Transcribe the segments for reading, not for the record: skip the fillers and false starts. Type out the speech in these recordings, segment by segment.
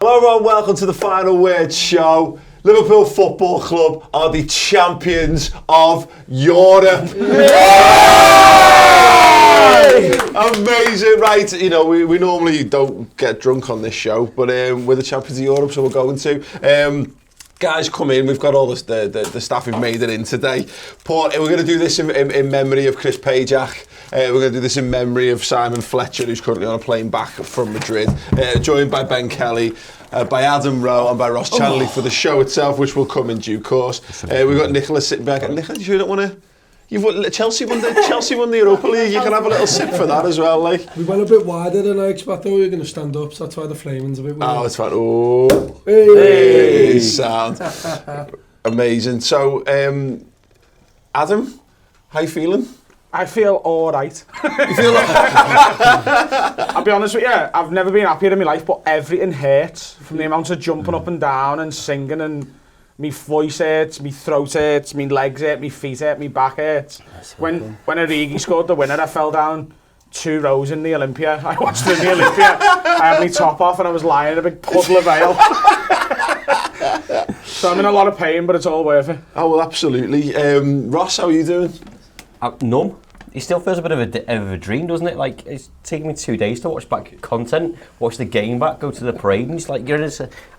Hello everyone, welcome to the Final Word Show. Liverpool Football Club are the champions of Europe. Amazing, right? You know, we normally don't get drunk on this show, but we're the champions of Europe, so we're going to. Guys, come in. We've got all the staff who've made it in today. We're going to do this in memory of Chris Pajak. We're going to do this in memory of Simon Fletcher, who's currently on a plane back from Madrid. Joined by Ben Kelly, by Adam Rowe, and by Ross Chanley for the show itself, which will come in due course. We've got Nicola sitting back. Nicola, you don't want to? Chelsea won the Europa League. You can have a little sip for that as well, like. We went a bit wider than I expected. We were going to stand up, so that's why the flaming's a bit weird. Oh, it's fine. Oh, hey, sound amazing. So, Adam, how you feeling? I feel all right. You feel like I'll be honest with you, I've never been happier in my life, but everything hurts from the amount of jumping up and down and singing, and my voice hurts, my throat hurts, my legs hurt, my feet hurt, my back hurts. When Origi scored the winner, I fell down 2 rows in the Olympia. I watched it in the Olympia. I had my top off and I was lying in a big puddle of ale. So I'm in a lot of pain, but it's all worth it. Oh, well, absolutely. Ross, how are you doing? Numb. It still feels a bit of a dream, doesn't it? Like, it's taken me 2 days to watch back content, watch the game back, go to the parade, and it's like you're in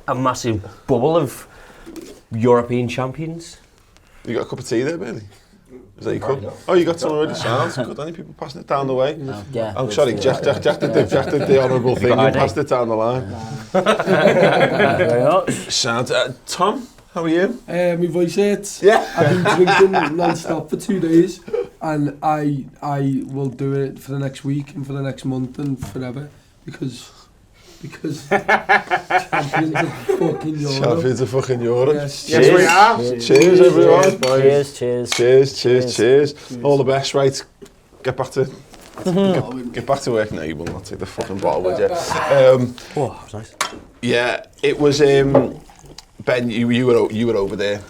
a massive bubble of European champions. You got a cup of tea there, Bailey? Is that your cup? Oh, you got some already. Sounds good. Any people passing it down the way? No. Yeah. Oh, sorry, Jack did the honourable thing and passed it down the line. Very much. Sound. Tom, how are you? My voice hurts. Yeah. I've been drinking non-stop for 2 days, and I will do it for the next week and for the next month and forever because champions of fucking Europe. Champions of fucking Europe. Yes, Yes, we are. Cheers, everyone. Cheers. All the best, right? Get back to work. No, you will not take the fucking bottle, would you? Oh, that was nice. Yeah, it was. Ben, you were over there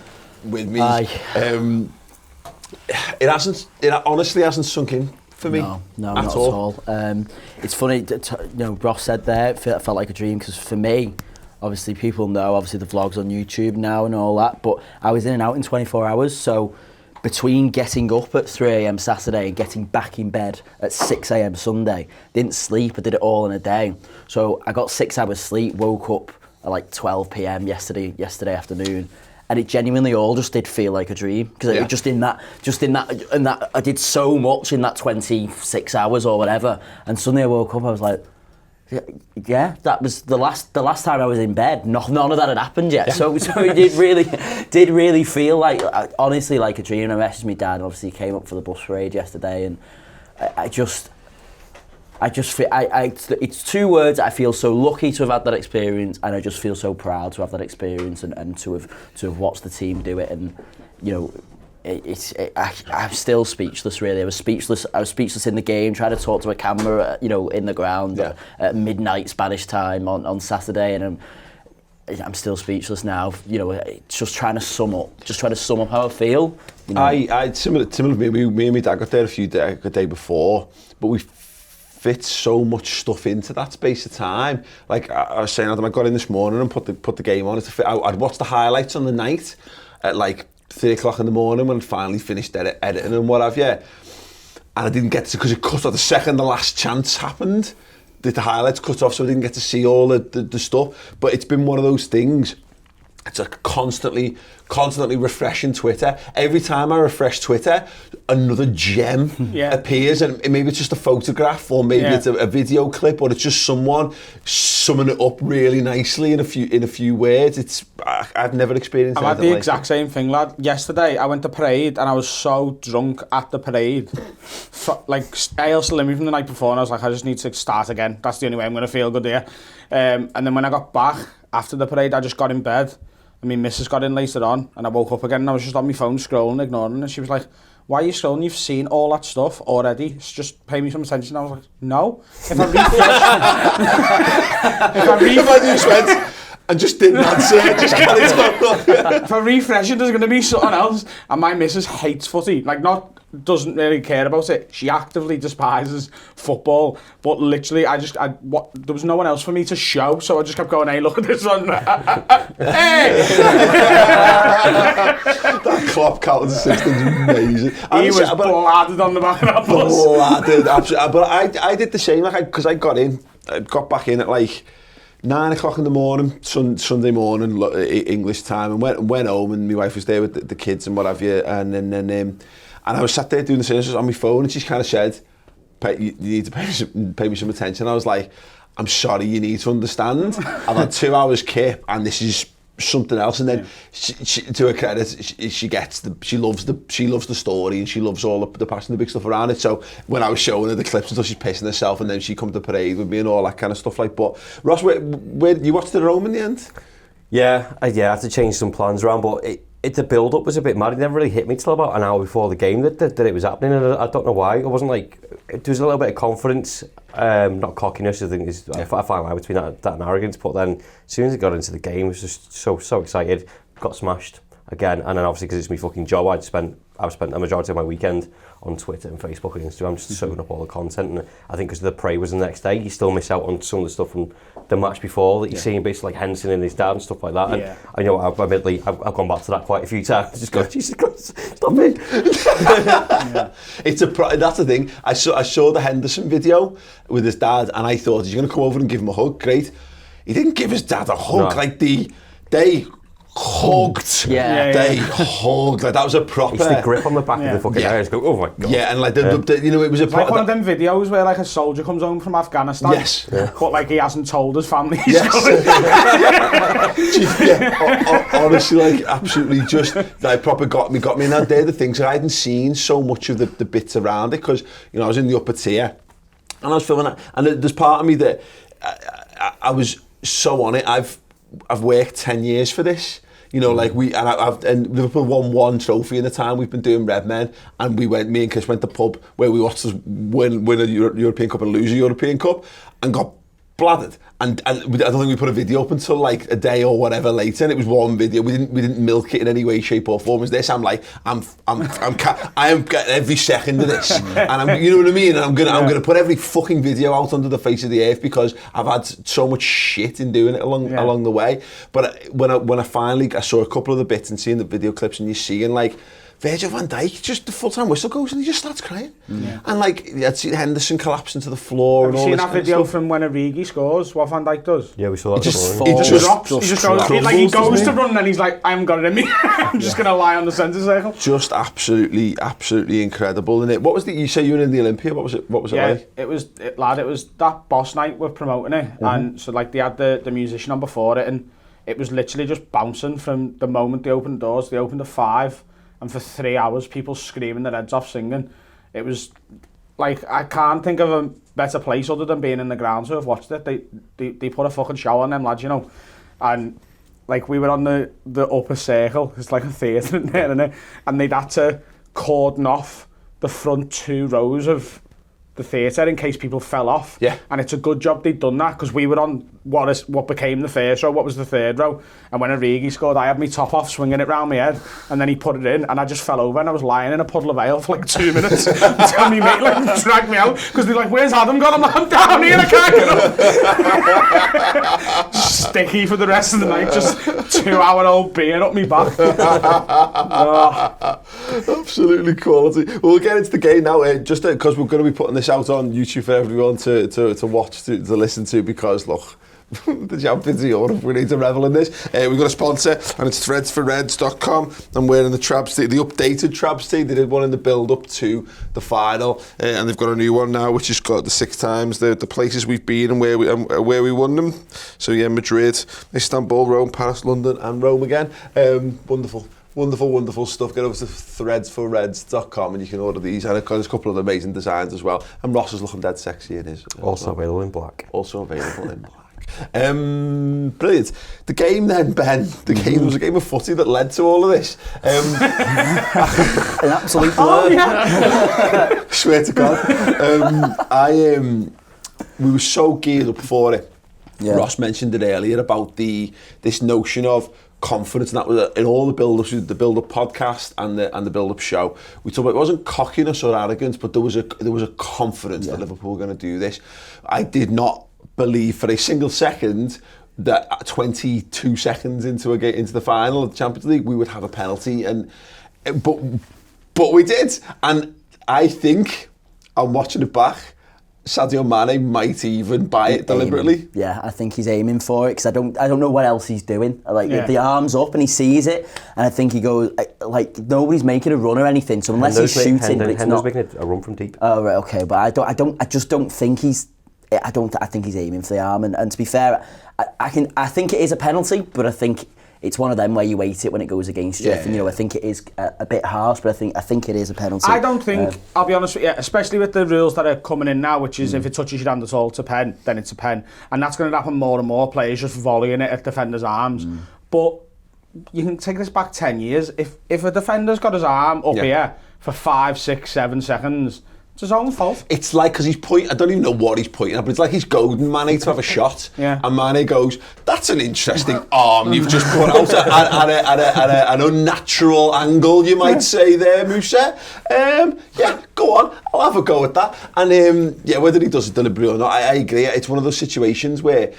with me. Aye. It honestly hasn't sunk in for me. No, not at all. It's funny, Ross said there, it felt like a dream, because for me, obviously people know, obviously the vlog's on YouTube now and all that, but I was in and out in 24 hours, so between getting up at 3 a.m. Saturday and getting back in bed at 6 a.m. Sunday, didn't sleep, I did it all in a day. So I got 6 hours sleep, woke up at like 12 p.m. yesterday afternoon, and it genuinely all just did feel like a dream, because just in that I did so much in that 26 hours or whatever, and suddenly I woke up, I was like, yeah, that was the last time I was in bed. None of that had happened yet. Yeah. So it did really feel like, honestly, like a dream. I messaged my dad, obviously he came up for the bus parade yesterday, and I just feel, it's 2 words. I feel so lucky to have had that experience, and I just feel so proud to have that experience and to have watched the team do it. And you know, I'm still speechless. Really, I was speechless in the game, trying to talk to a camera, in the ground at midnight Spanish time on Saturday, and I'm still speechless now. Just trying to sum up how I feel. I similar to me and my dad got there a day before, but we fit so much stuff into that space of time. Like I was saying, Adam, I got in this morning and put the game on. I'd watched the highlights on the night at like 3 o'clock in the morning when I'd finally finished editing and what have you. And I didn't get to, because it cut off the second the last chance happened. The highlights cut off, so I didn't get to see all the stuff. But it's been one of those things. It's like constantly refreshing Twitter. Every time I refresh Twitter, another gem appears, and maybe it's just a photograph, or maybe it's a video clip, or it's just someone summing it up really nicely in a few words. I've never experienced anything like that. I've had the exact same thing, lad. Yesterday, I went to parade, and I was so drunk at the parade. I also lived from the night before, and I was like, I just need to start again. That's the only way I'm going to feel good here. And then when I got back after the parade, I just got in bed. And my missus got in later on, and I woke up again, and I was just on my phone scrolling, ignoring, and she was like, why are you scrolling? You've seen all that stuff already. Just pay me some attention. I was like, no. If I refresh... and just didn't answer it, just carried on. If I refresh it, there's going to be something else. And my missus hates footy. Like, not doesn't really care about it. She actively despises football, but literally, there was no one else for me to show, so I just kept going, hey, look at this one. Hey! That Klopp counting system's amazing. He was bladdered on the back of that bus. Bladdered, absolutely. But I did the same, because I got back in at like 9 o'clock in the morning, Sunday morning, English time, and went home, and my wife was there with the kids and what have you, and then and I was sat there doing the same on my phone, and she kind of said, you need to pay me some attention. I was like, I'm sorry, you need to understand. I've had 2 hours kip, and this is something else. And then she, to her credit, she loves the story, and she loves all the passing the big stuff around it. So when I was showing her the clips and stuff, she's pissing herself, and then she come to the parade with me and all that kind of stuff. Like, but Ross, where you watched the Rome in the end? Yeah, I had to change some plans around, but the build-up was a bit mad. It never really hit me till about an hour before the game that it was happening, and I don't know why. It wasn't like, there was a little bit of confidence, not cockiness. I think I find a line between that and arrogance. But then as soon as it got into the game, I was just so excited. Got smashed again, and then obviously because it's my fucking job, I've spent a majority of my weekend on Twitter and Facebook and Instagram just soaking up all the content. And I think because the parade was the next day, you still miss out on some of the stuff from the match before that you're seeing, basically like Henderson and his dad and stuff like that. And I know I've gone back to that quite a few times. Just go, Jesus Christ, stop it. That's the thing. I saw the Henderson video with his dad, and I thought, he's going to come over and give him a hug. Great. He didn't give his dad a hug. No. Like they hugged. They hugged. Like, that was a proper. It's the grip on the back of the fucking ears. Go, oh my god. Yeah, and like it was a like one of them videos where like a soldier comes home from Afghanistan. Yes. But like he hasn't told his family. Honestly, like absolutely, just like proper got me. And they're the things that I hadn't seen so much of the bits around it, because I was in the upper tier and I was filming it, and there's part of me that I was so on it. I've worked 10 years for this, like and Liverpool won 1 trophy in the time we've been doing Redmen, and me and Chris went to the pub where we watched us win a European Cup and lose a European Cup, and got bladdered, and I don't think we put a video up until like a day or whatever later, and it was one video. We didn't milk it in any way, shape or form. As this, I'm like, I am getting every second of this, and you know what I mean. And I'm gonna put every fucking video out under the face of the earth, because I've had so much shit in doing it along the way. But when I finally saw a couple of the bits and seeing the video clips, and you're seeing like Virgil van Dijk, just the full-time whistle goes and he just starts crying. And like, I'd seen Henderson collapse into the floor. Have you seen that video from when Origi scores, what Van Dijk does? Yeah, we saw that. He just goes, he goes to run, and then he's like, I haven't got it in me. I'm just going to lie on the centre circle. Just absolutely incredible, isn't it? What was you say you were in the Olympia? What was it like? It was that boss night we're promoting it, and so like they had the musician on before it, and it was literally just bouncing from the moment they opened the doors. They opened at 5. And for 3 hours, people screaming their heads off singing. It was like, I can't think of a better place other than being in the ground to have watched it. They put a fucking show on them lads, And like, we were on the upper circle. It's like a theatre in there, innit? And they'd had to cordon off the front 2 rows of the theatre in case people fell off. Yeah. And it's a good job they'd done that, because we were on what became the first row, what was the 3rd row, and when Origi scored, I had my top off swinging it round my head, and then he put it in, and I just fell over, and I was lying in a puddle of ale for like 2 minutes until me mate like dragged me out, because they're like, where's Adam gone? I'm like, I'm down here, I can't get up. Sticky for the rest of the night, just 2-hour-old beer up me back. Absolutely quality. Well, we'll get into the game now, just because we're going to be putting this out on YouTube for everyone to watch, to listen to, because look, the champions of Europe, we need to revel in this. We've got a sponsor, and it's threadsforreds.com. I'm wearing the Trabs tee, the updated Trabs tee. They did one in the build-up to the final, and they've got a new one now, which has got the 6 times the places we've been and where we won them. So yeah, Madrid, Istanbul, Rome, Paris, London, and Rome again. Wonderful stuff. Get over to threadsforreds.com and you can order these. And there's a couple of amazing designs as well. And Ross is looking dead sexy in his. Also available in black. Brilliant. The game then, Ben. The game was a game of footy that led to all of this. An absolute blur. Swear to God. We were so geared up for it. Yeah. Ross mentioned it earlier about this notion of confidence, and that was in all the build-ups, the build-up podcast and the build-up show. We talked about, it wasn't cockiness or arrogance, but there was a confidence that Liverpool were going to do this. I did not believe for a single second that 22 seconds into the final of the Champions League we would have a penalty, but we did. And I think, I'm watching it back, Sadio Mane might even buy it deliberately. Yeah, I think he's aiming for it because I don't know what else he's doing. Like the arms up and he sees it, and I think he goes like nobody's making a run or anything. So unless he's shooting, but it's not making a run from deep. Oh right, okay, but I just don't think he's. I think he's aiming for the arm, and to be fair, I think it is a penalty, but I think it's one of them where you wait it when it goes against you. And, I think it is a bit harsh, but I think it is a penalty. I don't think, I'll be honest with you, especially with the rules that are coming in now, which is if it touches your hand at all, it's a pen, then it's a pen. And that's going to happen more and more, players just volleying it at defenders' arms. But you can take this back 10 years. If a defender's got his arm up here for 5, 6, 7 seconds, it's his own fault. It's like, because he's pointing, I don't even know what he's pointing at, but it's like he's goading Mane to have a shot. And Mane goes, that's an interesting arm you've just put out at an unnatural angle, you might say there, Musa. Yeah, go on, I'll have a go at that. And whether he does it deliberately or not, I agree. It's one of those situations where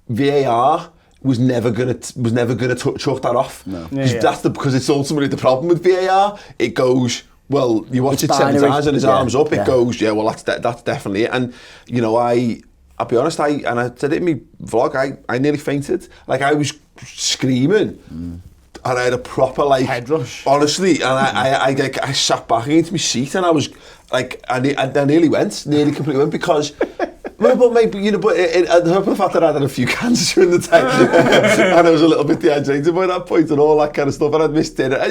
VAR was never gonna chuck that off. No. Because it's ultimately the problem with VAR. It goes, well, you watch it 7 times and his arm's up, it goes, well, that's definitely it. And, I'll be honest, and I said it in my vlog, I nearly fainted. Like, I was screaming, and I had a proper, head rush. Honestly, and I sat back into my seat, and I was, like, I nearly completely went, because... Well, maybe, but I hope the fact that I had a few cancers during the time and I was a little bit dehydrated by that point and all that kind of stuff, and I'd missed dinner. And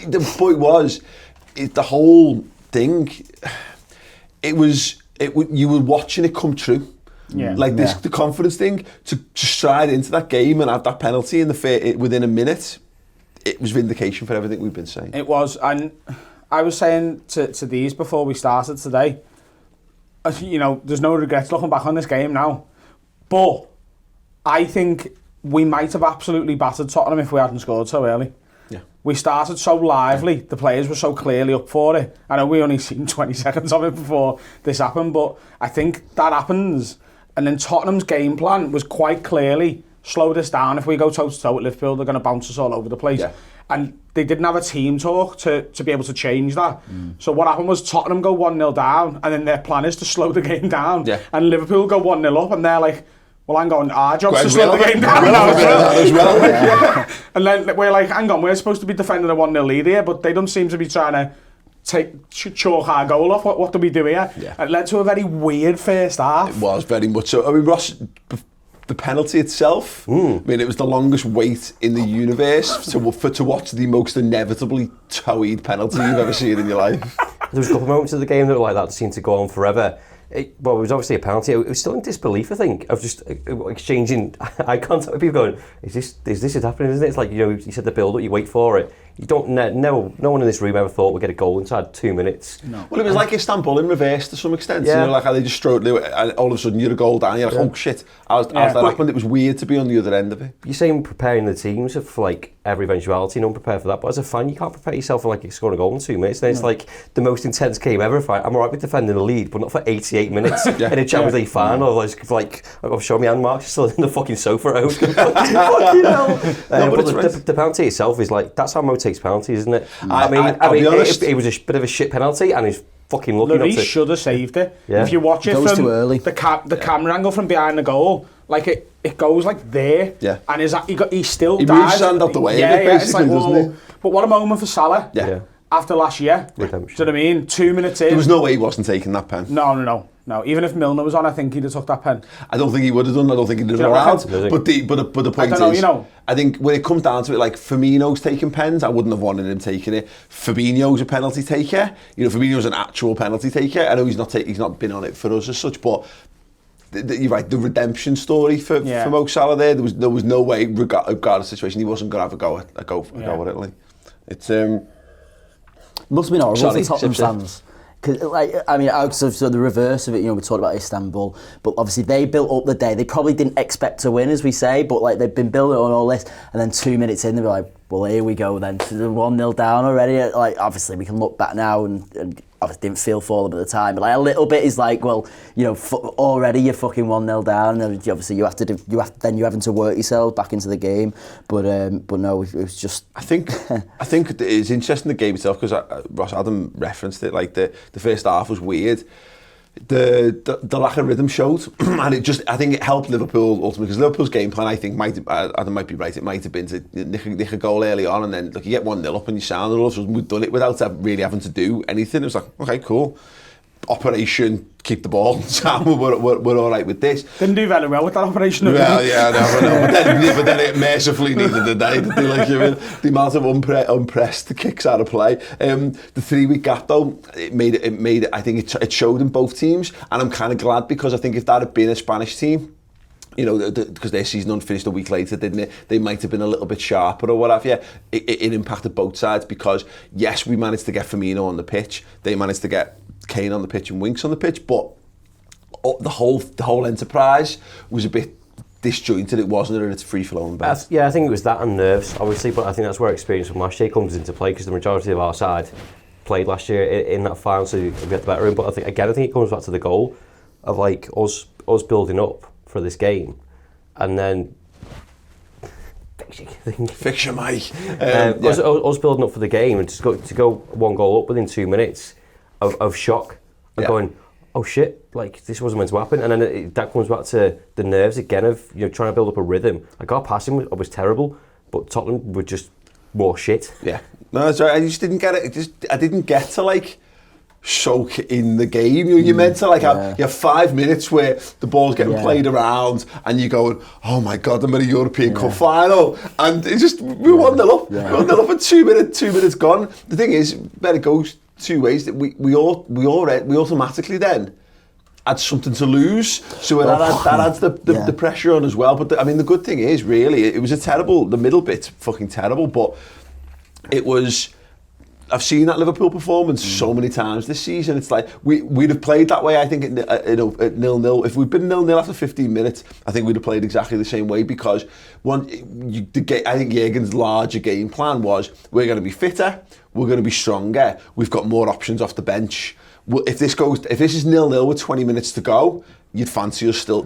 the point was, the whole thing, you were watching it come true. Like the confidence thing, to stride into that game and have that penalty within a minute, it was vindication for everything we've been saying. It was, and I was saying to these before we started today, there's no regrets looking back on this game now. But I think we might have absolutely battered Tottenham if we hadn't scored so early. Yeah. We started so lively, the players were so clearly up for it. I know we only seen 20 seconds of it before this happened, but I think that happens. And then Tottenham's game plan was quite clearly, slow this down. If we go toe-to-toe with Liverpool, they're going to bounce us all over the place. Yeah. And they didn't have a team talk to be able to change that. So what happened was Tottenham go 1-0 down, and then their plan is to slow the game down. Yeah. And Liverpool go 1-0 up, and they're like, well, hang on, our job's to slow the game down as well. And then we're like, hang on, we're supposed to be defending a 1-0 lead here, but they don't seem to be trying to chalk our goal off. What do we do here? Yeah. It led to a very weird first half. It was very much so. I mean, Ross... The penalty itself, I mean, it was the longest wait in the universe to watch the most inevitably toeyed penalty you've ever seen in your life. There was a couple of moments of the game that were like that seemed to go on forever. It was obviously a penalty. It was still in disbelief, I think, of just exchanging eye contact with people going, is this happening, isn't it? It's like, you said the build-up, you wait for it. You don't no one in this room ever thought we'd get a goal inside 2 minutes. No. Well, it was like Istanbul in reverse to some extent. Yeah. Like how they just strode, and all of a sudden you're a goal down, you're like, oh shit, as that happened, it was weird to be on the other end of it. You're saying preparing the teams for like every eventuality, no one prepared for that, but as a fan you can't prepare yourself for like scoring a goal in 2 minutes. Then it's like the most intense game ever. I'm alright with defending the lead, but not for 88 minutes in a Champions League final. Like I've shown me hand marks still in the fucking sofa at home. Fucking hell. But the penalty itself is like, that's how Mo takes penalties, isn't it? I mean, it was a bit of a shit penalty, and he's fucking lucky enough to... should have saved it. Yeah. If you watch it from too early. the camera angle from behind the goal, like it goes like there, and he still dives. He moves sand out the way, basically, doesn't he? But what a moment for Salah. Yeah. After last year. Do you know what I mean? 2 minutes in. There was no way he wasn't taking that pen. No. Even if Milner was on, I think he'd have took that pen. I don't think he would have done. I don't think he'd have allowed. But the point is, I think when it comes down to it, like Firmino's taking pens, I wouldn't have wanted him taking it. Fabinho's a penalty taker. Fabinho's an actual penalty taker. I know he's not been on it for us as such, but you're right. The redemption story for Mo Salah there was no way, regardless of the situation, he wasn't going to have a go at it. Like, it's must have been horrible for Tottenham fans. Cause, like, I mean, so the reverse of it, you know, we talked about Istanbul, but obviously they built up the day. They probably didn't expect to win, as we say, but like they've been building on all this, and then 2 minutes in, they were like, well, here we go then. So they're 1-0 down already. Like, obviously, we can look back now and obviously didn't feel for them at the time, but like a little bit is like, well, you know, already you're fucking 1-0 down, and obviously you're having to work yourself back into the game. But no, it was just. I think it's interesting the game itself because Ross Adam referenced it. Like the first half was weird. The lack of rhythm showed, and I think it helped Liverpool ultimately because Liverpool's game plan, I think, Adam might be right. It might have been to nick a goal early on, and then look, you get 1-0 up and you sound, and all of a sudden we've done it without really having to do anything. It was like, okay, cool. Operation, keep the ball down, we're all right with this. Didn't do very well with that operation. Well, yeah, I know. But then it mercifully needed the day. The amount of unpressed kicks out of play. The 3-week gap, though, it made it. I think it showed in both teams, and I'm kind of glad because I think if that had been a Spanish team, you know, because their season unfinished a week later, didn't it? They might have been a little bit sharper or whatever. Yeah, it impacted both sides because yes, we managed to get Firmino on the pitch. They managed to get Kane on the pitch and Winks on the pitch, but the whole enterprise was a bit disjointed. It wasn't at its free-flowing best. Yeah, I think it was that and nerves, obviously, but I think that's where experience from last year comes into play because the majority of our side played last year in that final, so we get the better in. But I think it comes back to the goal of like us building up for this game, and then Fiction, Mike. Us building up for the game and to go 1 goal up within 2 minutes of shock and going, oh shit, like this wasn't meant to happen, and then that comes back to the nerves again of, you know, trying to build up a rhythm. Like our passing was terrible, but Tottenham were just more shit. Yeah, no, that's right. I just didn't get it. I didn't get to like soak in the game. You're meant to like have 5 minutes where the ball's getting played around and you're going, oh my god, I'm at a European Cup final, and it's just we're 1-0 up. We're 1-0 up and 2 minutes gone. The thing is, then it goes two ways. That we automatically then had something to lose, so that adds the pressure on as well. But I mean, the good thing is, really, it was the middle bit's fucking terrible, but it was. I've seen that Liverpool performance so many times this season. It's like we'd have played that way. I think at 0-0. If we'd been 0-0 after 15 minutes, I think we'd have played exactly the same way because I think Jurgen's larger game plan was we're going to be fitter, we're going to be stronger, we've got more options off the bench. If this is 0-0 with 20 minutes to go, you'd fancy us to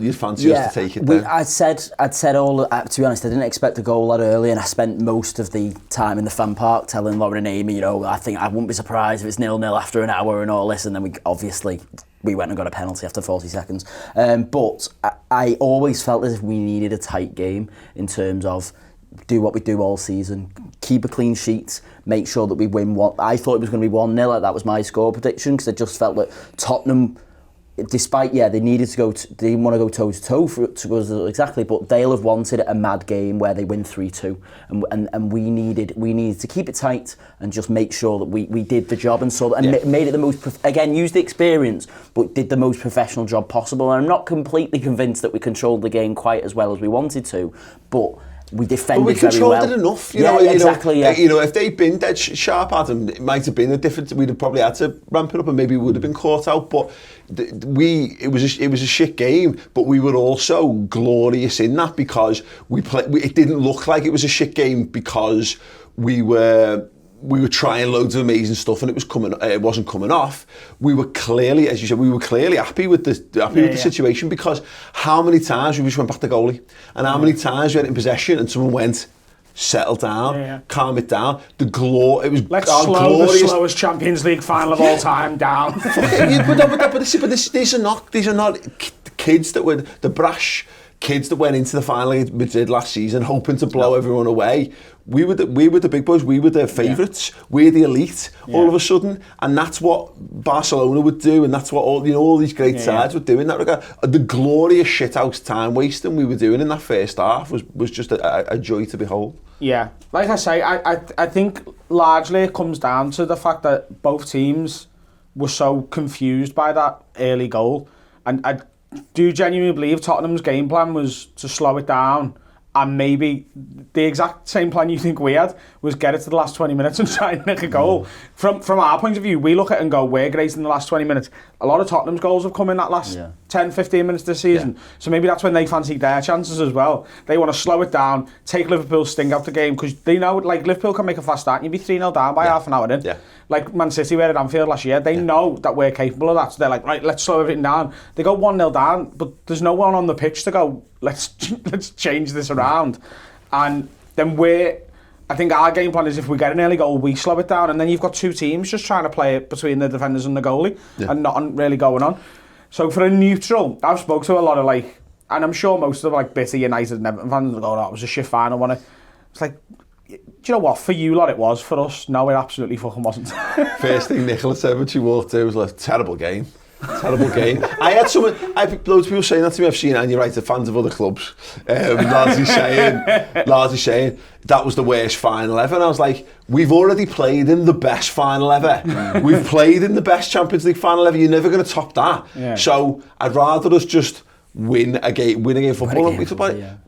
take it there. I'd said all. To be honest, I didn't expect a goal that early, and I spent most of the time in the fan park telling Lauren and Amy, you know, I think I wouldn't be surprised if it's 0-0 after an hour and all this, and then we went and got a penalty after 40 seconds. But I always felt as if we needed a tight game in terms of do what we do all season, keep a clean sheet, make sure that we win one. I thought it was going to be 1-0, like that was my score prediction, because I just felt that Tottenham, despite they needed to go, they didn't want to go toe to toe for us exactly, but they'll have wanted a mad game where they win 3-2, and we needed to keep it tight and just make sure that we did the job and made it the most used the experience, but did the most professional job possible. And I'm not completely convinced that we controlled the game quite as well as we wanted to, but we defended very well. But we controlled it enough. You know, if they'd been dead sharp at them, it might have been a different. We'd have probably had to ramp it up, and maybe we would have been caught out. But it was a shit game. But we were also glorious in that because it didn't look like it was a shit game because we were trying loads of amazing stuff and it wasn't coming off. We were clearly, as you said, happy with the situation, because how many times we just went back to goalie, and how many times we had it in possession and someone went, settle down, calm it down. Let's slow the slowest Champions League final of all time down. But these are not kids that were the brash kids that went into the final against Madrid last season hoping to blow everyone away. We were the big boys. We were the favourites. We're the elite all of a sudden, and that's what Barcelona would do, and that's what all these great sides would do in that regard. The glorious shithouse time wasting we were doing in that first half was just a joy to behold. Yeah, like I say, I think largely it comes down to the fact that both teams were so confused by that early goal, and I do genuinely believe Tottenham's game plan was to slow it down and maybe the exact same plan you think we had was get it to the last 20 minutes and try and make a goal. From our point of view, we look at it and go, we're great in the last 20 minutes. A lot of Tottenham's goals have come in that last 10, 15 minutes this season. So maybe that's when they fancy their chances as well. They want to slow it down, take Liverpool's sting out the game, because they know, like, Liverpool can make a fast start and you'd be 3-0 down by half an hour in. Like Man City were at Anfield last year, they know that we're capable of that. So they're like, right, let's slow everything down. They go 1-0 down, but there's no one on the pitch to go, let's change this around. And then I think our game plan is if we get an early goal, we slow it down, and then you've got two teams just trying to play it between the defenders and the goalie, and nothing really going on. So for a neutral, I've spoke to a lot of, like, and I'm sure most of them, like, bitter United and Everton fans are going, oh, it was a shit final, it's like, do you know what? For you lot it was. For us, no, it absolutely fucking wasn't. First thing Nicola said when she walked in was like, terrible game. Terrible game. I had loads of people saying that to me. I've seen, and you're right, the fans of other clubs, largely saying that was the worst final ever. And I was like, we've already played in the best final ever. We've played in the best Champions League final ever. You're never going to top that. Yeah. So I'd rather us just win a game football.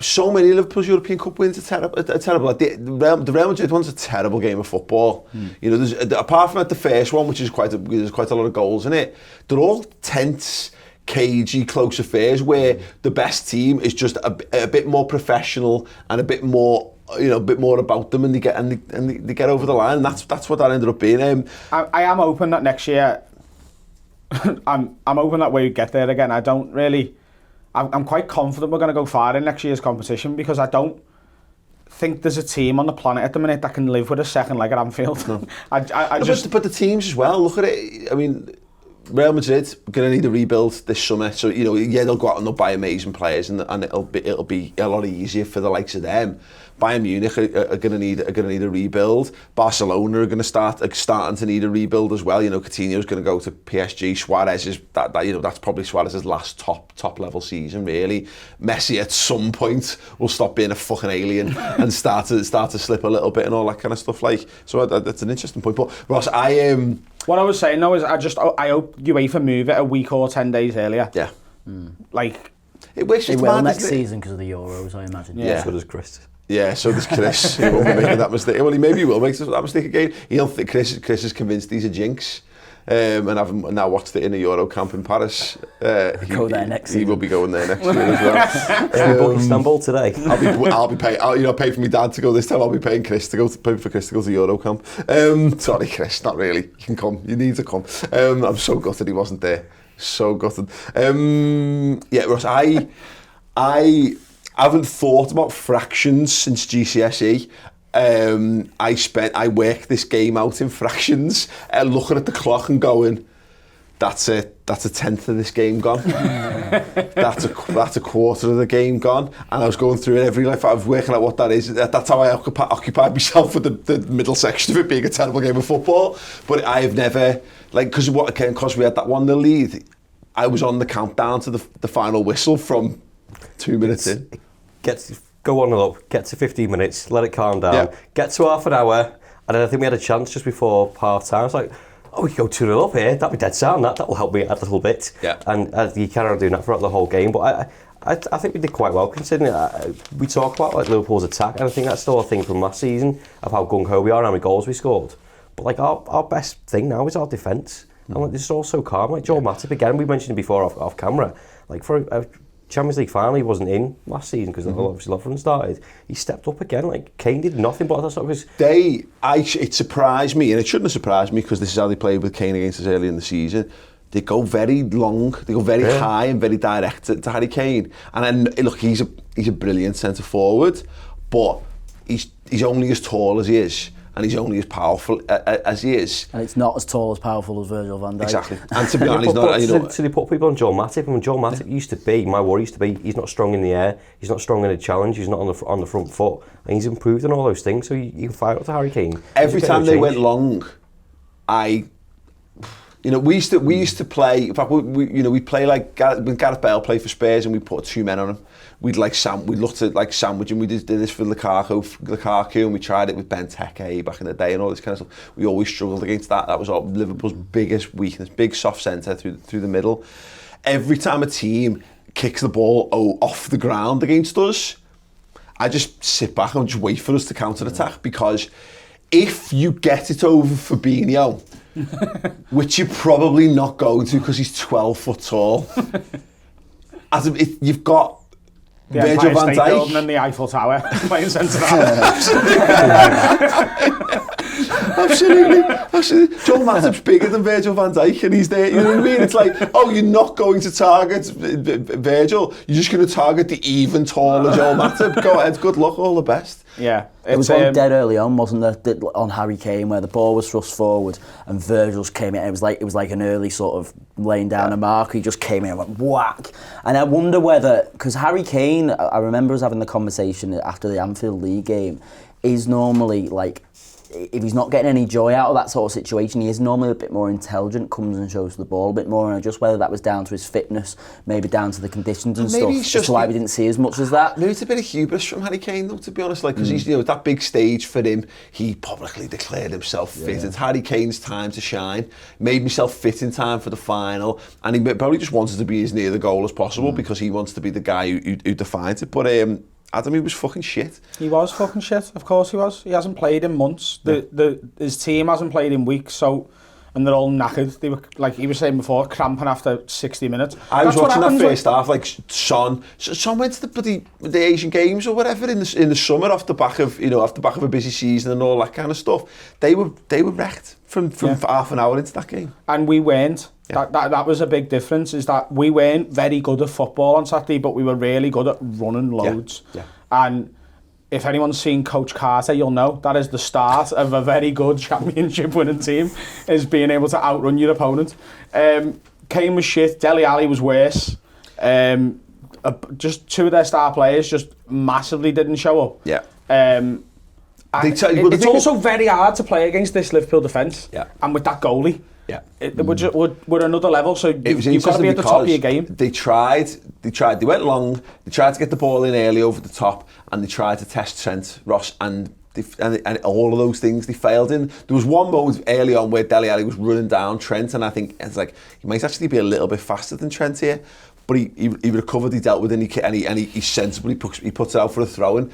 So many Liverpool's European Cup wins are terrible. Like the Real Madrid one's a terrible game of football. You know, there's, apart from the first one, which is there's quite a lot of goals in it, they're all tense, cagey, close affairs where the best team is just a bit more professional and a bit more, you know, a bit more about them, and they get over the line. And that's what that ended up being. I am hoping that next year, I'm hoping that we get there again. I don't really. I'm quite confident we're going to go far in next year's competition, because I don't think there's a team on the planet at the minute that can live with a second leg at Anfield. No. But the teams as well, look at it. I mean, Real Madrid going to need a rebuild this summer, so you know, they'll go out and they'll buy amazing players, and it'll be a lot easier for the likes of them. Bayern Munich are going to need a rebuild. Barcelona are going to starting to need a rebuild as well. You know, Coutinho's going to go to PSG. Suarez is that you know, that's probably Suarez's last top level season really. Messi at some point will stop being a fucking alien and start to slip a little bit and all that kind of stuff. Like, so that's an interesting point. But Ross, what I was saying though is I hope UEFA move it a week or 10 days earlier. Yeah. Like, it will next season because of the Euros, I imagine. Yeah. So does Chris. Yeah, so does Chris. He won't be making that mistake. Well, he will make that mistake again. He'll think Chris is convinced he's a jinx. And having now watched it in a Euro camp in Paris, go there next season. He will be going there next year as well. We book Istanbul today. I'll be paying. Pay for my dad to go this time. I'll be paying Chris to go to Euro camp. Sorry, Chris, not really. You can come. You need to come. I'm so gutted he wasn't there. So gutted. Yeah, Ross, I haven't thought about fractions since GCSE. I worked this game out in fractions, looking at the clock and going, that's a tenth of this game gone. that's a quarter of the game gone. And I was going through it every life. I was working out what that is. That's how I occupied myself with the middle section of it being a terrible game of football. But I have never, like, because we had that 1-0 lead, I was on the countdown to the final whistle from 2 minutes in. Go 1-0 up, get to 15 minutes, let it calm down, get to half an hour, and then I think we had a chance just before half time. I was like, we could go 2-0 up here, that'd be dead sound, that will help me a little bit. Yeah. And you carry on doing that throughout the whole game, but I think we did quite well considering we talk about like Liverpool's attack, and I think that's still a thing from last season of how gung-ho we are and how many goals we scored. But like our best thing now is our defence. And like, this is all so calm. Like Joel Matip, again, we mentioned it before off camera, like for a Champions League final, he wasn't in last season because obviously Lovren started. He stepped up again. Like Kane did nothing, but that's not because it surprised me, and it shouldn't have surprised me because this is how they played with Kane against us early in the season. They go very long, they go very high and very direct to Harry Kane. And then look, he's a brilliant centre forward, but he's only as tall as he is. And he's only as powerful as he is. And it's not as tall as powerful as Virgil van Dijk. Exactly. And to be honest, he's not. You know, so they put people on Joel Matip, and Joel Matip used to be, my worry used to be, he's not strong in the air, he's not strong in a challenge, he's not on the front foot, and he's improved on all those things. So you can fire up to Harry Kane. Every time they went long, we used to play. In fact, we play like when Gareth Bale played for Spurs, and we put two men on him. We'd looked at like sandwiching. We did this for Lukaku, and we tried it with Benteke back in the day and all this kind of stuff. We always struggled against that. That was Liverpool's biggest weakness, big soft centre through the middle. Every time a team kicks the ball off the ground against us, I just sit back and just wait for us to counter-attack, because if you get it over Fabinho, which you're probably not going to because he's 12 foot tall, you've got the Virgil Empire van State Building Dijk. and the Eiffel Tower playing centre half. Absolutely. Joel Matip's bigger than Virgil van Dijk, and he's there. You know what I mean? It's like, oh, you're not going to target Virgil. You're just going to target the even taller Joel Matip. Go ahead. Good luck. All the best. Yeah. There was one dead early on, wasn't there, on Harry Kane, where the ball was thrust forward and Virgil's came in. It was like an early sort of laying down a mark. He just came in and went whack. And I wonder whether, because Harry Kane, I remember us having the conversation after the Anfield League game, is normally like, if he's not getting any joy out of that sort of situation, he is normally a bit more intelligent, comes and shows the ball a bit more, and just whether that was down to his fitness, maybe down to the conditions and maybe stuff, that's why we didn't see as much as that. Maybe it's a bit of hubris from Harry Kane, though, to be honest, like, because he's, you know, that big stage for him, he publicly declared himself fit. It's Harry Kane's time to shine, made himself fit in time for the final, and he probably just wanted to be as near the goal as possible because he wants to be the guy who defines it. But Adam, he was fucking shit. He was fucking shit, of course he was. He hasn't played in months. His team hasn't played in weeks, so, and they're all knackered. They were, like he was saying before, cramping after 60 minutes. I was watching that first half, like Son went to the Asian Games or whatever in the summer off the back of a busy season and all that kind of stuff. They were wrecked from half an hour into that game. And we weren't. Yeah. That was a big difference, is that we weren't very good at football on Saturday, but we were really good at running loads. Yeah. And if anyone's seen Coach Carter, you'll know that is the start of a very good championship winning team, is being able to outrun your opponent. Kane was shit, Dele Alli was worse. Just two of their star players just massively didn't show up. Yeah. It's also very hard to play against this Liverpool defence, and with that goalie. Yeah, we're another level. So you've got to be at the top of your game. They went long. They tried to get the ball in early over the top, and they tried to test Trent, Ross, and all of those things they failed in. There was one moment early on where Dele Alli was running down Trent, and I think it's like he might actually be a little bit faster than Trent here, but he recovered, he dealt with it, and he sensibly puts it out for a throw-in.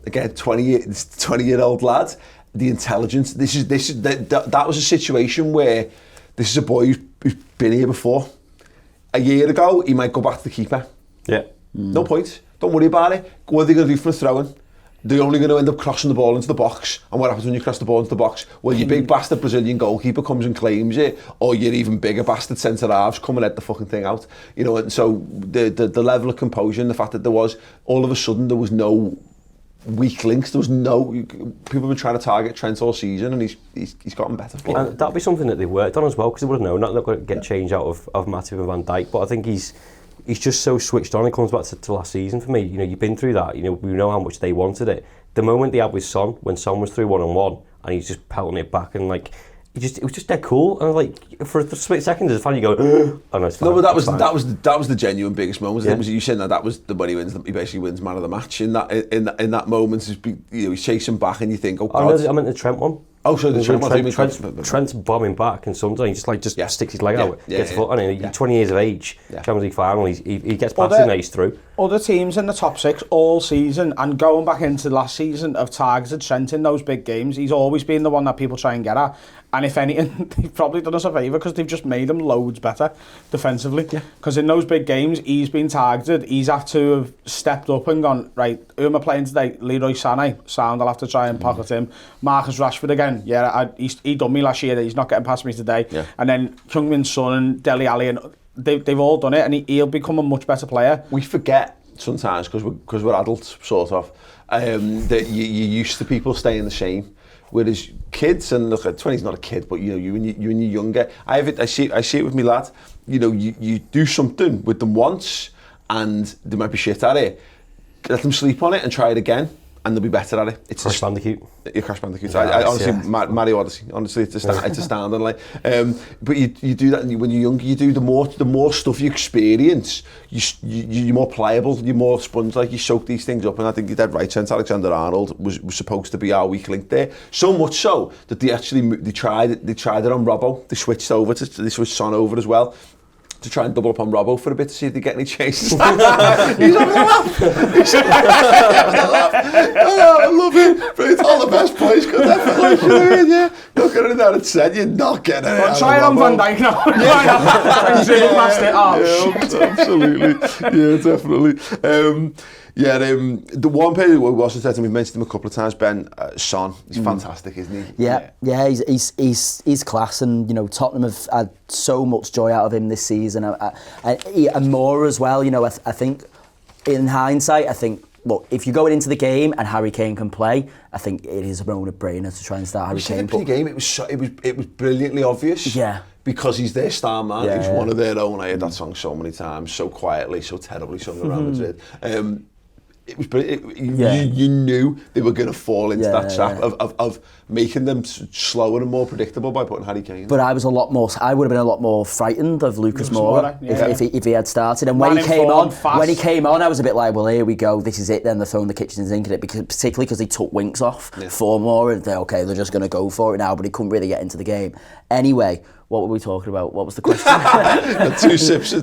Again, 20-year-old lad, the intelligence. That was a situation where this is a boy who's been here before. A year ago, he might go back to the keeper. Yeah. No point. Don't worry about it. What are they going to do for a throw-in? They're only going to end up crossing the ball into the box. And what happens when you cross the ball into the box? Well, your big bastard Brazilian goalkeeper comes and claims it, or your even bigger bastard centre-halves come and let the fucking thing out. You know, and so the level of composure and the fact that there was, all of a sudden, there was no weak links. There was no, people have been trying to target Trent all season, and he's gotten better. And that'll be something that they worked on as well, because they would have known not going to get change out of Matip and Van Dijk. But I think he's just so switched on. It comes back to last season for me. You know, you've been through that. You know, we know how much they wanted it. The moment they had with Son, when Son was through 1-on-1, and he's just pelting it back, and like, it was just dead cool. And like, for a split second as a fan, you go, oh no, it's fine. No, but that was the genuine biggest moment. I think was you saying that was the when he basically wins man of the match in that moment. He's chasing back, and you think, oh God. I meant the Trent one. Oh, so the Trent's bombing back, and sometimes he just sticks his leg out, gets foot on it. He's 20 years of age, Champions League final. He gets past him, and he's through. Other teams in the top six all season, and going back into last season, have targeted Trent in those big games. He's always been the one that people try and get at. And if anything, they've probably done us a favour, because they've just made him loads better defensively. Because in those big games, he's been targeted. He's had to have stepped up and gone, right, who am I playing today? Leroy Sané. Sound, I'll have to try and pocket him. Marcus Rashford again. Yeah, he done me last year. He's not getting past me today. Yeah. And then Heung-min Son and Dele Alli, and they've all done it, and he'll become a much better player. We forget sometimes, because we're adults, sort of, that you're used to people staying the same. Whereas kids, and look, 20's not a kid, but you know, you when you're younger, I see it with me lad. You know, you do something with them once, and they might be shit at it. Let them sleep on it and try it again, and they'll be better at it. It's Crash Bandicoot. Yeah, Crash Bandicoot. I honestly, Mario Odyssey. Honestly, it's astounding. Like, but you do that when you're younger. You do the more stuff you experience, you're more pliable. You're more sponge-like. You soak these things up. And I think you're dead right. Trent Alexander-Arnold was supposed to be our weak link there. So much so that they tried it on Robbo. They switched Son over as well. to try and double up on Robbo for a bit to see if they get any chases. He's having a laugh. Oh, I love it. But it's all the best plays. Good effort. Yeah. Not getting that at said. You're not getting it. Try it on Van Dijk now. Dribble past it. Absolutely. Yeah, definitely. The one player who also said to me, we've mentioned him a couple of times, Ben, Son. He's fantastic, isn't he? Yeah, he's class, and Tottenham have had so much joy out of him this season, and more as well. I think in hindsight, look, if you're going into the game and Harry Kane can play, I think it is a no-brainer to try and start Harry Kane. In the game, it was brilliantly obvious. Yeah. Because he's their star man, he's one of their own. I heard that song so many times, so quietly, so terribly sung around Madrid. It was brilliant. You knew they were going to fall into that trap of making them slower and more predictable by putting Harry Kane. But I would have been a lot more frightened of Lucas Moura if he had started. And when he came on, I was a bit like, well, here we go. This is it. Then they're throwing the kitchen sink at it, particularly because they took Winks off for Moura, and they're just going to go for it now. But he couldn't really get into the game. Anyway, what were we talking about? What was the question? two sips of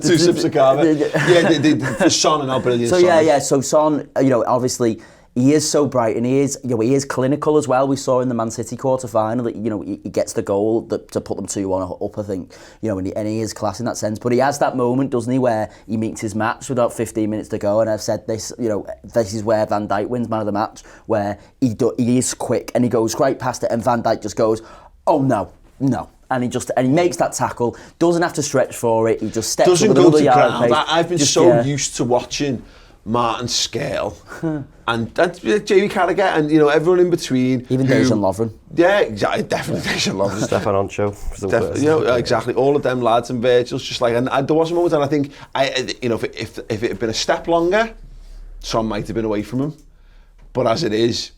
Cava. The Son and how brilliant Son is. So Son, obviously he is so bright, and he is clinical as well. We saw in the Man City quarter final that he gets the goal to put them 2-1 up, I think. And he is class in that sense. But he has that moment, doesn't he, where he meets his match with about 15 minutes to go. And I've said this, this is where Van Dijk wins man of the match, where he is quick and he goes right past it, and Van Dijk just goes, oh no. And he makes that tackle, doesn't have to stretch for it, he just steps doesn't up go another to yard. ground. I've been used to watching Martin Scale and Jamie Carragher and everyone in between. Even Dejan Lovren. Yeah, exactly, definitely Dejan Lovren. Stefan Ancho. Exactly, all of them lads, and Virgil's just like, and there was a moment, and I think if it had been a step longer, Son might have been away from him, but as it is,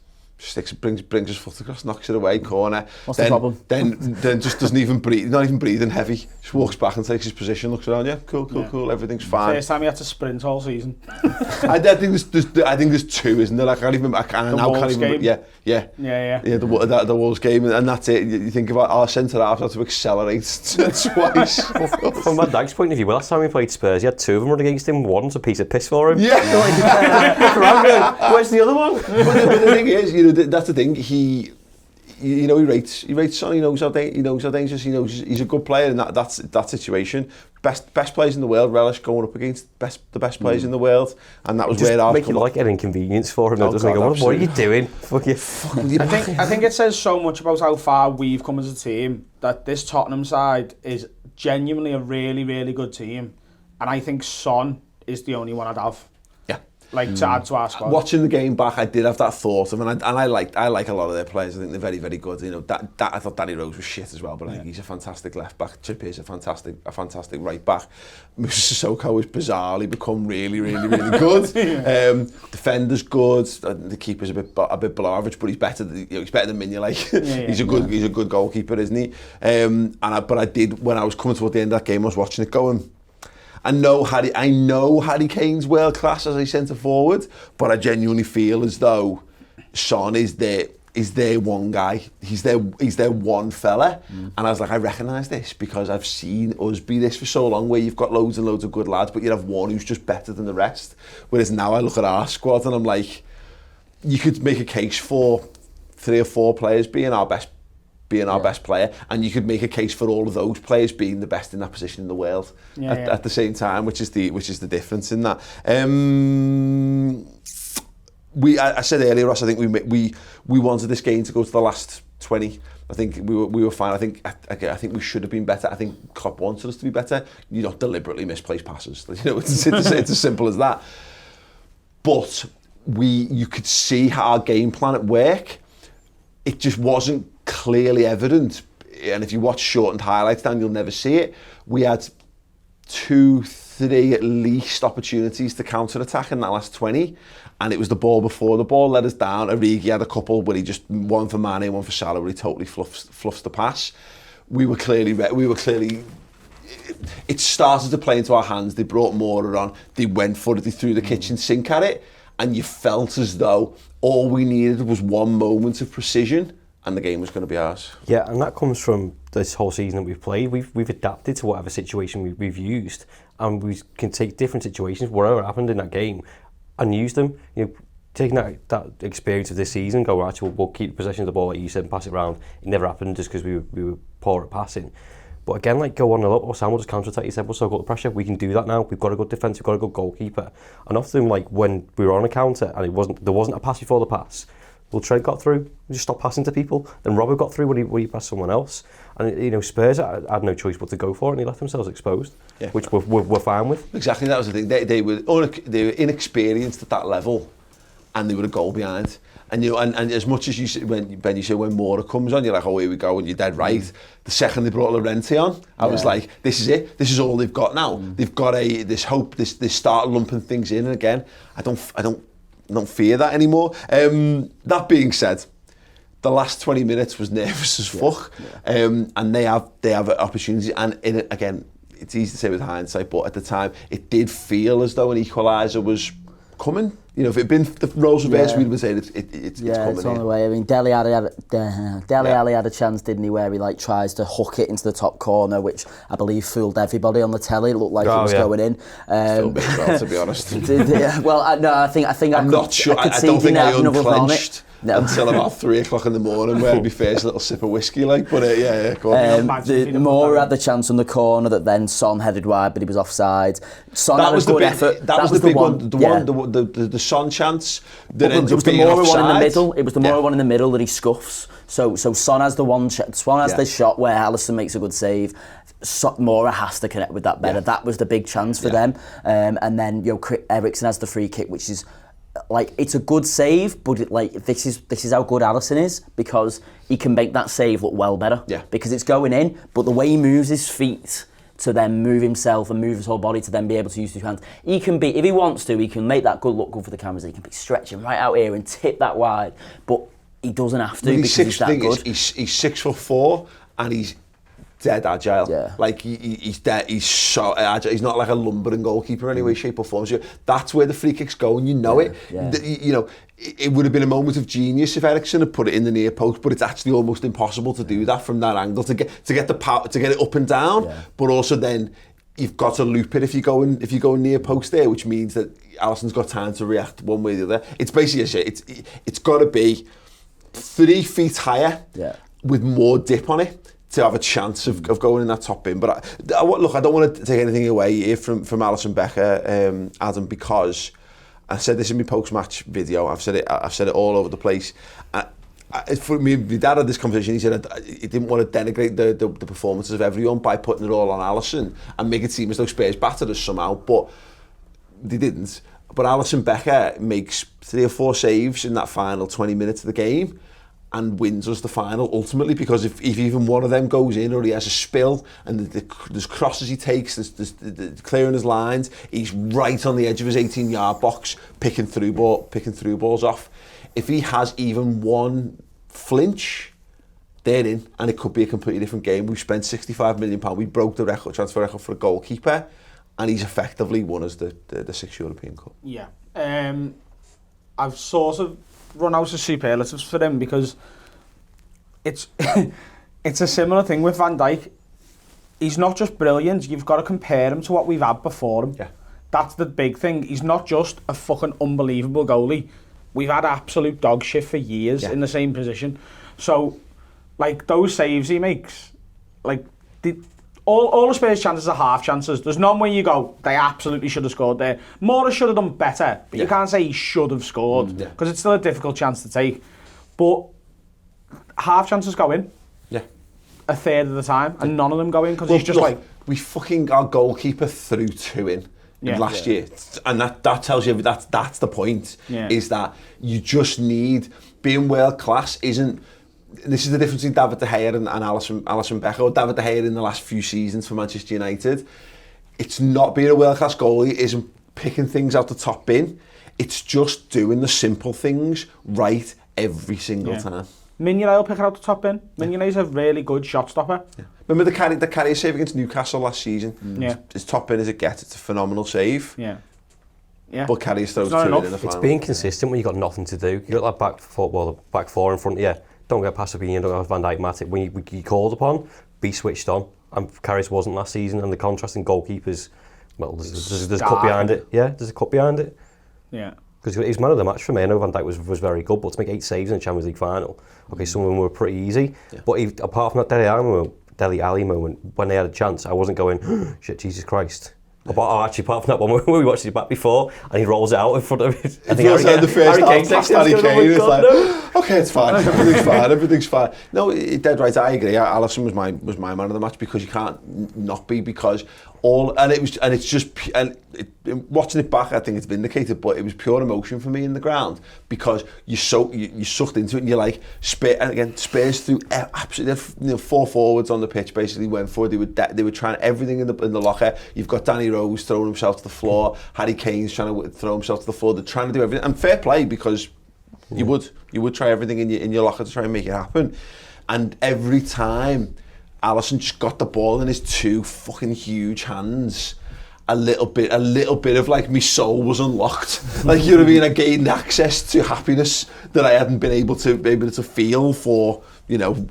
brings his foot across, knocks it away, corner. What's the problem? Then just doesn't even breathe, not even breathing heavy. Just walks back and takes his position, looks around. Yeah, cool. Everything's fine. First time he had to sprint all season. I think there's two, isn't there? I can't even. Yeah. The Wolves game, and that's it. You think about our centre halves had to accelerate twice. From Van Dijk's point of view, last time we played Spurs, he had two of them run against him. One's a piece of piss for him. Yeah. Where's the other one? But the thing is, that's the thing. He rates Son. He knows how dangerous. He knows he's a good player in that situation. Best players in the world relish going up against the best players in the world, and that was where I make it like an inconvenience for him. Doesn't he? What are you doing? I think it says so much about how far we've come as a team that this Tottenham side is genuinely a really, really good team, and I think Son is the only one I'd have. To add to our squad. Watching the game back, I did have that thought of, and I like a lot of their players. I think they're very, very good. I thought Danny Rose was shit as well, but I think he's a fantastic left back. Trippier's a fantastic right back. Sissoko has bizarrely become really, really, really good. Defender's good. The keeper's a bit below average, but he's better. He's better than Mignolet. He's a good goalkeeper, isn't he? But I did, when I was coming toward the end of that game, I was watching it going, I know Harry Kane's world class as a centre forward, but I genuinely feel as though Son is their one guy. He's their one fella. And I was like, I recognise this because I've seen us be this for so long, where you've got loads and loads of good lads, but you have one who's just better than the rest. Whereas now I look at our squad and I'm like, you could make a case for 3 or 4 players being our best player, and you could make a case for all of those players being the best in that position in the world at the same time, which is the difference in that. I said earlier, Ross, I think we wanted this game to go to the last 20. I think we were fine. I think we should have been better. I think Klopp wanted us to be better. You don't deliberately misplace passes. It's as simple as that. But you could see how our game plan at work. It just wasn't clearly evident, and if you watch shortened highlights, Dan, you'll never see it. We had 2-3 at least opportunities to counter-attack in that last 20, and it was the ball before the ball let us down. Origi had a couple where he just, one for Mane, one for Salah, where he totally fluffs the pass. We were clearly it started to play into our hands. They brought Moura on, they went for it, they threw the kitchen sink at it, and you felt as though all we needed was one moment of precision, and the game was going to be ours. Yeah, and that comes from this whole season that we've played. We've adapted to whatever situation we've used, and we can take different situations, whatever happened in that game, and use them. You know, taking that experience of this season, go, actually, we'll keep possession of the ball, like you said, and pass it around. It never happened just because we were poor at passing. But again, like, go on a little, Sam will just counter-attack. You said, we'll still got the pressure. We can do that now. We've got a good defence. We've got a good goalkeeper. And often, like, when we were on a counter and there wasn't a pass before the pass, well, Trent got through. We just stopped passing to people. Then Robert got through when he passed someone else. And, you know, Spurs had no choice but to go for it, and they left themselves exposed, which we're fine with. Exactly, that was the thing. They were inexperienced at that level, and they were a goal behind. And you know, and as much as you say, when Mora comes on, you're like, oh, here we go, and you're dead right. The second they brought Llorente on, I was like, this is it. This is all they've got now. They've got this hope. This start lumping things in, and again, I don't fear that anymore. That being said, the last 20 minutes was nervous as fuck, and they have opportunities. And again, it's easy to say with hindsight, but at the time, it did feel as though an equaliser was coming. You know, if it'd been the roles reversed, we'd have said it's coming. It's on the way. I mean, Dele Alli had a chance, didn't he, where he like tries to hook it into the top corner, which I believe fooled everybody on the telly. It looked like it was going in. Still a bit well, to be honest. Well, I think I'm not sure. I don't think I unclenched until about 3 o'clock in the morning, where it'd be first little sip of whiskey, like. But go on. Moore had the chance on the corner that then Son headed wide, but he was offside. Son had a good effort. That was the big one. The Son chance that ends up being offside. It was the Moore one in the middle that he scuffs. So Son has the one. Son has the shot where Alisson makes a good save. Moura has to connect with that better. That was the big chance for them. And then Eriksen has the free kick, which is like, it's a good save, but this is how good Alisson is, because he can make that save look well better. Yeah. Because it's going in, but the way he moves his feet to then move himself and move his whole body to then be able to use his hands, he can be, if he wants to, he can make that good look good for the cameras. He can be stretching right out here and tip that wide, but he doesn't have to, because he's that good. He's 6'4", and he's dead agile. Yeah. Like he's so agile. He's not like a lumbering goalkeeper in any way, shape or form. So that's where the free kicks go, and you know it. Yeah. You know, it would have been a moment of genius if Eriksen had put it in the near post, but it's actually almost impossible to do that from that angle, to get the power, to get it up and down. Yeah. But also then you've got to loop it if you go in near post there, which means that Alisson's got time to react one way or the other. It's basically it's got to be 3 feet higher with more dip on it to have a chance of going in that top bin. But look, I don't want to take anything away here from Alisson Becker, Adam, because I said this in my post-match video. I've said it all over the place. For me, my dad had this conversation. He said he didn't want to denigrate the performances of everyone by putting it all on Alisson and make it seem as though Spurs battered us somehow, but they didn't. But Alisson Becker makes 3 or 4 saves in that final 20 minutes of the game and wins us the final ultimately, because if even one of them goes in, or he has a spill and there's crosses he takes, there's clearing his lines, he's right on the edge of his 18-yard box picking through balls off. If he has even one flinch, they're in, and it could be a completely different game. We've spent £65 million. We broke the transfer record for a goalkeeper, and he's effectively won us the 6th European Cup. Yeah. I've sort of run out of superlatives for him, because it's it's a similar thing with Van Dijk. He's not just brilliant, you've got to compare him to what we've had before him. Yeah. That's the big thing. He's not just a fucking unbelievable goalie. We've had absolute dog shit for years in the same position. So, like, those saves he makes, like, all the Spurs chances are half chances. There's none where you go, they absolutely should have scored there. Mora should have done better, but you can't say he should have scored, because it's still a difficult chance to take. But half chances go in. Yeah. A third of the time, and none of them go in, because he's just we fucking our goalkeeper threw 2 in last year, and that tells you that's the point. Is that you just need, being world class isn't. This is the difference between David De Gea and Alisson Becker, or David De Gea in the last few seasons for Manchester United. It's not being a world class goalie, isn't picking things out the top bin. It's just doing the simple things right every single time. Mignolet will pick it out the top bin. Mignolet's a really good shot stopper. Yeah. Remember the carry save against Newcastle last season? Yeah. As top bin as it gets, it's a phenomenal save. Yeah. But Carrier throws 2 in the final. It's being consistent when you've got nothing to do. You've got that back 4 in front of you. don't get past Fabinho, don't get Van Dijk, Matip. When you called upon, be switched on. And Karius wasn't last season, and the contrast in goalkeepers, well, there's a cut behind it. Yeah, there's a cut behind it. Yeah. Because he was man of the match for me. I know Van Dijk was very good, but to make 8 saves in the Champions League final, okay, some of them were pretty easy. Yeah. But apart from that Dele Alli moment, when they had a chance, I wasn't going, shit, Jesus Christ. Actually, apart from that one where we watched it back before, and he rolls it out in front of it. I think the first half past Harry Kane, it's like, okay, it's fine, everything's fine. No, dead right, I agree. Alisson was my man of the match, because you can't not be, because watching it back, I think it's vindicated, but it was pure emotion for me in the ground, because you sucked into it, and you're like, Spurs threw absolutely, 4 forwards on the pitch basically went for it. They were trying everything in the locker. You've got Danny Rose throwing himself to the floor, Harry Kane's trying to throw himself to the floor. They're trying to do everything, and fair play, because you would try everything in your locker to try and make it happen. And every time Alisson just got the ball in his 2 fucking huge hands, a little bit of like my soul was unlocked. Like, you know what I mean? I gained access to happiness that I hadn't been able to feel for,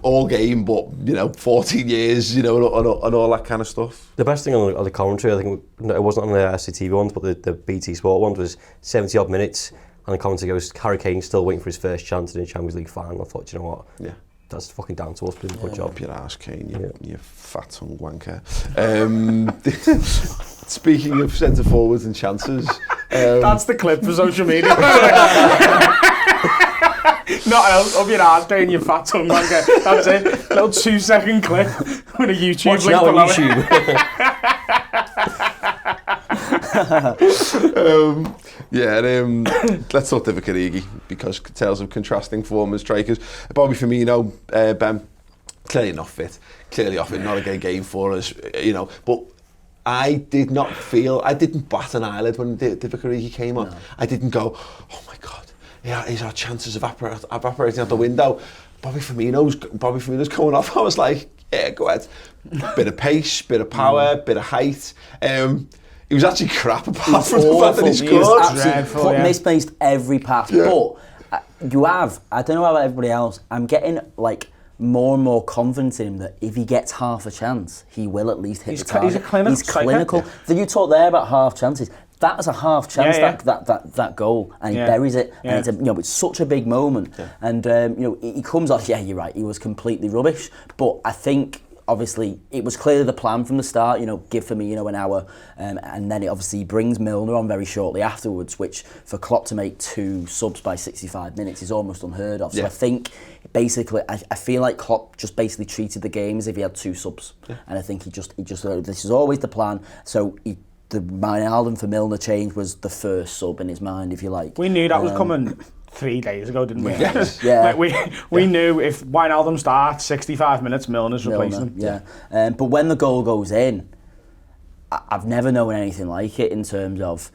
all game, but 14 years, and all that kind of stuff. The best thing on the commentary, I think it wasn't on the SCTV ones, but the BT Sport ones, was 70 odd minutes, and the commentary goes, Harry Kane still waiting for his first chance in the Champions League final. I thought, you know what? Yeah. That's fucking down to us, doing a good job. Up your ass, Kane, you fat tongue wanker. Speaking of centre forwards and chances, that's the clip for social media. Not else, up your ass, Kane, you fat tongue wanker. That's it. Little 2-second clip with a YouTube Watch link below. Watch YouTube. Let's talk Divock Origi, because tales of contrasting form as strikers. Bobby Firmino, Ben, clearly not fit, clearly off it, not a good game for us, but I didn't bat an eyelid when Divock Origi came on. No. I didn't go, oh my God, is our chances evaporating out the window? Bobby Firmino's going off. I was like, yeah, go ahead. Bit of pace, bit of power, bit of height. He was actually crap, apart from the fact that he scored. Misplaced every pass. Yeah. But I don't know about everybody else, I'm getting like more and more confident in him that if he gets half a chance, he will at least hit the target. He's clinical. Yeah. You talk there about half chances. That is a half chance, that goal, and he buries it, and it's such a big moment. Yeah. And he comes off. Yeah, you're right. He was completely rubbish, but I think, obviously, it was clearly the plan from the start, give Firmino an hour, and then it obviously brings Milner on very shortly afterwards, which for Klopp to make 2 subs by 65 minutes is almost unheard of. So I think, basically, I feel like Klopp just basically treated the game as if he had 2 subs. Yeah. And I think he just this is always the plan. So the Wijnaldum for Milner change was the first sub in his mind, if you like. We knew that was coming 3 days ago, didn't we? Yes. Yeah. We knew if Wijnaldum starts 65 minutes, Milner's replacing him. Yeah. But when the goal goes in, I've never known anything like it in terms of,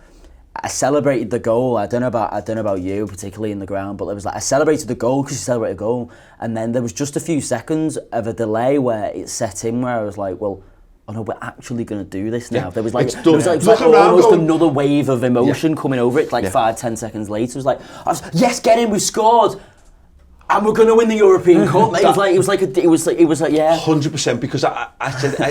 I celebrated the goal. I don't know about you, particularly in the ground, but it was like I celebrated the goal because you celebrate a goal, and then there was just a few seconds of a delay where it set in, where I was like, well, oh no, we're actually going to do this now. Yeah, there was like almost another wave of emotion coming over it, 5-10 seconds later. It was like, yes, get in, we've scored, and we're going to win the European Cup. It was like 100%, because I said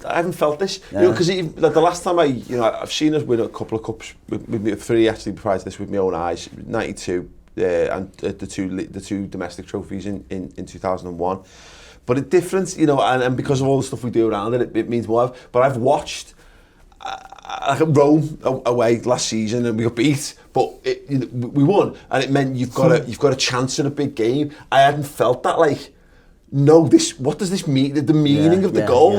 I haven't felt this, because the last time I've seen us win a couple of cups, with 3 actually prior to this with my own eyes, 92 and the two domestic trophies in 2001. But it's different, and because of all the stuff we do around it, it means more. But I've watched Rome away last season, and we got beat, but we won, and it meant you've got a chance in a big game. I hadn't felt that, what does this mean? The meaning of the goal,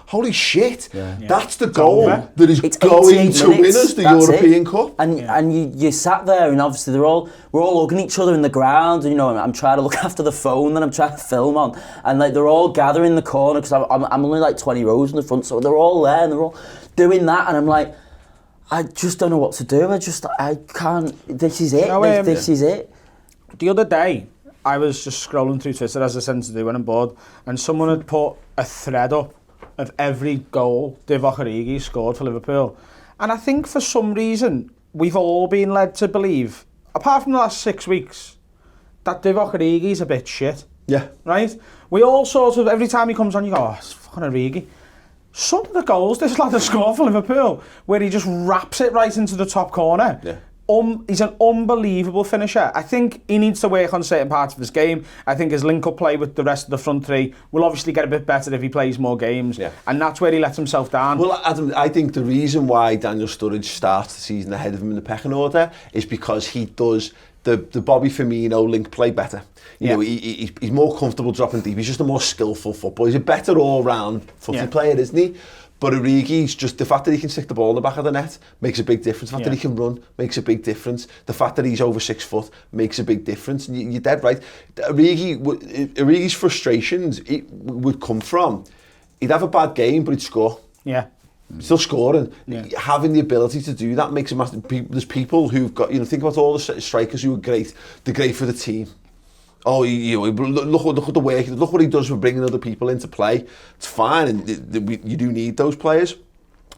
holy shit, that's the goal that is going to win us the European Cup. And you sat there, and obviously we're all hugging each other in the ground, and I'm trying to look after the phone that I'm trying to film on, and they're all gathering in the corner, because I'm only 20 rows in the front, so they're all there, and they're all doing that, and I'm like, I just don't know what to do. I can't. This is it. This is it. The other day, I was just scrolling through Twitter, as I tend to do when I'm bored, and someone had put a thread up of every goal Divock Origi scored for Liverpool. And I think for some reason, we've all been led to believe, apart from the last 6 weeks, that Divock Origi's a bit shit. Yeah. Right? We all sort of, every time he comes on, you go, oh, it's fucking Origi. Some of the goals this lad has scored for Liverpool, where he just wraps it right into the top corner. Yeah. He's an unbelievable finisher. I think he needs to work on certain parts of his game. I think his link-up play with the rest of the front three will obviously get a bit better if he plays more games. Yeah. And that's where he lets himself down. Well, Adam, I think the reason why Daniel Sturridge starts the season ahead of him in the pecking order is because he does the Bobby Firmino link play better. You know, he's more comfortable dropping deep. He's just a more skillful footballer. He's a better all-round footy player, isn't he? But Origi's just, the fact that he can stick the ball in the back of the net makes a big difference. The fact that he can run makes a big difference. The fact that he's over 6 foot makes a big difference. And you're dead right. Origi's frustrations would come from, he'd have a bad game, but he'd score. Yeah. Still scoring. Yeah. Having the ability to do that makes a massive... There's people who've got, think about all the strikers who are great. They're great for the team. Oh, look at the work. Look what he does for bringing other people into play. It's fine, and you do need those players.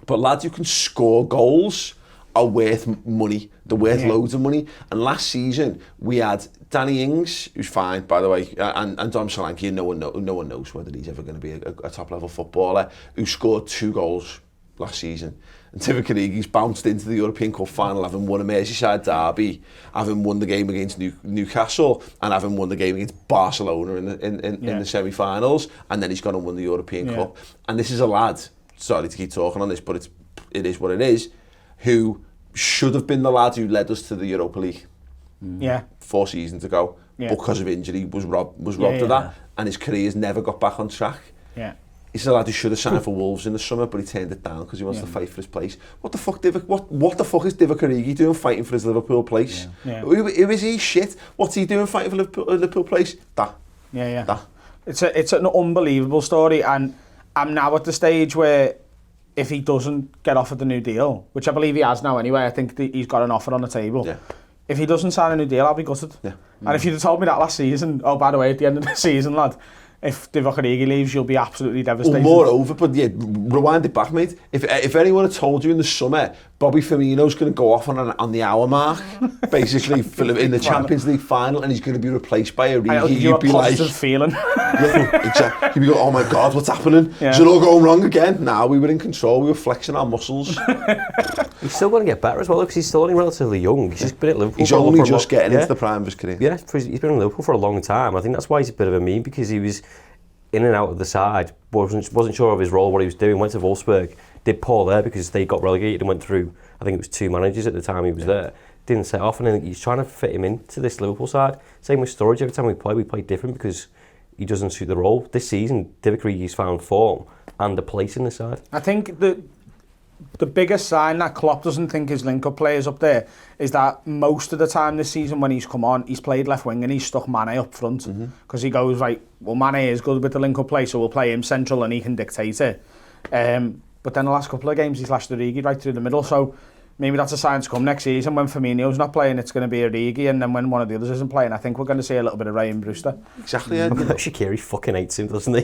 But lads who can score goals are worth money. They're worth loads of money. And last season we had Danny Ings, who's fine, by the way, and Dom Solanke. No one knows whether he's ever going to be a top level footballer, who scored 2 goals last season. And Divock Origi's bounced into the European Cup final, having won a Merseyside derby, having won the game against Newcastle, and having won the game against Barcelona in the semi-finals, and then he's gone and won the European Cup. And this is a lad, sorry to keep talking on this, but it is what it is, who should have been the lad who led us to the Europa League 4 seasons ago, but because of injury was robbed of that, and his career's never got back on track. Yeah. He's a lad who should have signed for Wolves in the summer, but he turned it down because he wants to fight for his place. What the fuck is Divock Origi doing fighting for his Liverpool place? Yeah. Who is he? Shit. What's he doing fighting for Liverpool place? That. It's an unbelievable story, and I'm now at the stage where if he doesn't get offered the new deal, which I believe he has now anyway, I think he's got an offer on the table. Yeah. If he doesn't sign a new deal, I'll be gutted. Yeah. And if you'd have told me that last season, oh, by the way, at the end of the season, lad, if Divock Origi leaves, you'll be absolutely devastated. Well, moreover, but rewind it back, mate. If anyone had told you in the summer Bobby Firmino's going to go off on the hour mark, basically in the Champions League final, and he's going to be replaced by Origi, you'd be like, feeling. Exactly. You'd be going, oh my God, what's happening? Is it all going wrong again? Nah, we were in control. We were flexing our muscles. He's still going to get better as well because he's still only relatively young. He's just been at Liverpool. He's only just getting into the prime of his career. Yeah, he's been in Liverpool for a long time. I think that's why he's a bit of a meme, because he was in and out of the side, wasn't sure of his role, what he was doing, went to Wolfsburg, did poor there because they got relegated and went through, I think it was 2 managers at the time he was there, didn't set off, and I think he's trying to fit him into this Liverpool side. Same with Sturridge, every time we play different because he doesn't suit the role. This season, Divock Origi's found form and a place in the side. I think the biggest sign that Klopp doesn't think his link-up play is up there is that most of the time this season when he's come on, he's played left wing and he's stuck Mane up front because he goes, right, well, Mane is good with the link-up play, so we'll play him central and he can dictate it. But then the last couple of games he's lashed Origi right through the middle, so maybe that's a sign to come next season. When Firmino's not playing, it's going to be Origi, and then when one of the others isn't playing, I think we're going to see a little bit of Ryan Brewster. Exactly. Yeah. Shaqiri fucking hates him, doesn't he?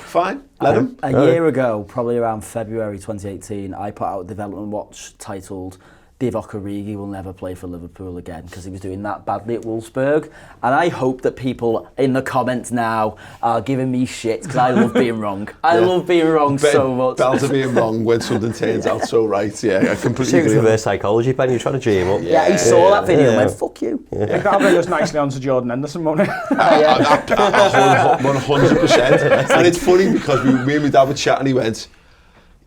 Fine, let him. A year ago, probably around February 2018, I put out a development watch titled Divock Origi will never play for Liverpool again because he was doing that badly at Wolfsburg. And I hope that people in the comments now are giving me shit because I love being wrong. I love being wrong so much. Bells are being wrong when something turns out so right. Yeah, I completely agree. It's reverse psychology, Ben. You're trying to dream up. Yeah, he saw that video and went, fuck you. I think that'll bring us nicely onto Jordan Henderson, won't it? 100%. And it's funny because me and my dad were chatting, he went,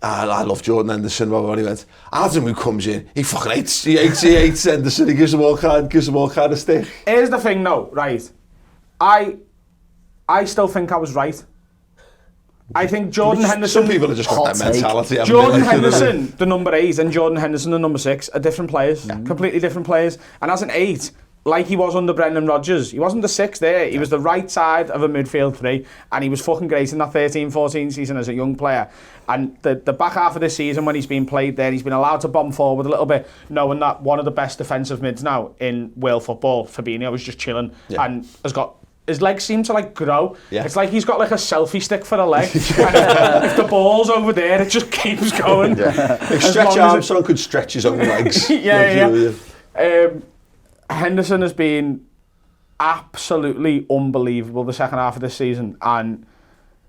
I love Jordan Henderson, and he went, Adam who comes in, he fucking hates Henderson, he gives them all kind of stick. Here's the thing though, right, I still think I was right. I think Jordan Henderson... Some people have just got that mentality. Jordan Henderson, the number 8, and Jordan Henderson, the number 6, are different players, completely different players. And as an 8, like he was under Brendan Rodgers, he wasn't the 6 there, he was the right side of a midfield 3, and he was fucking great in that 13-14 season as a young player. And the back half of this season when he's been played there, he's been allowed to bomb forward a little bit, knowing that one of the best defensive mids now in world football, Fabinho, was just chilling and has got... His legs seem to like grow. Yeah. It's like he's got like a selfie stick for a leg. And if the ball's over there, it just keeps going. If Stretch Armstrong could stretch his own legs. Henderson has been absolutely unbelievable the second half of this season. And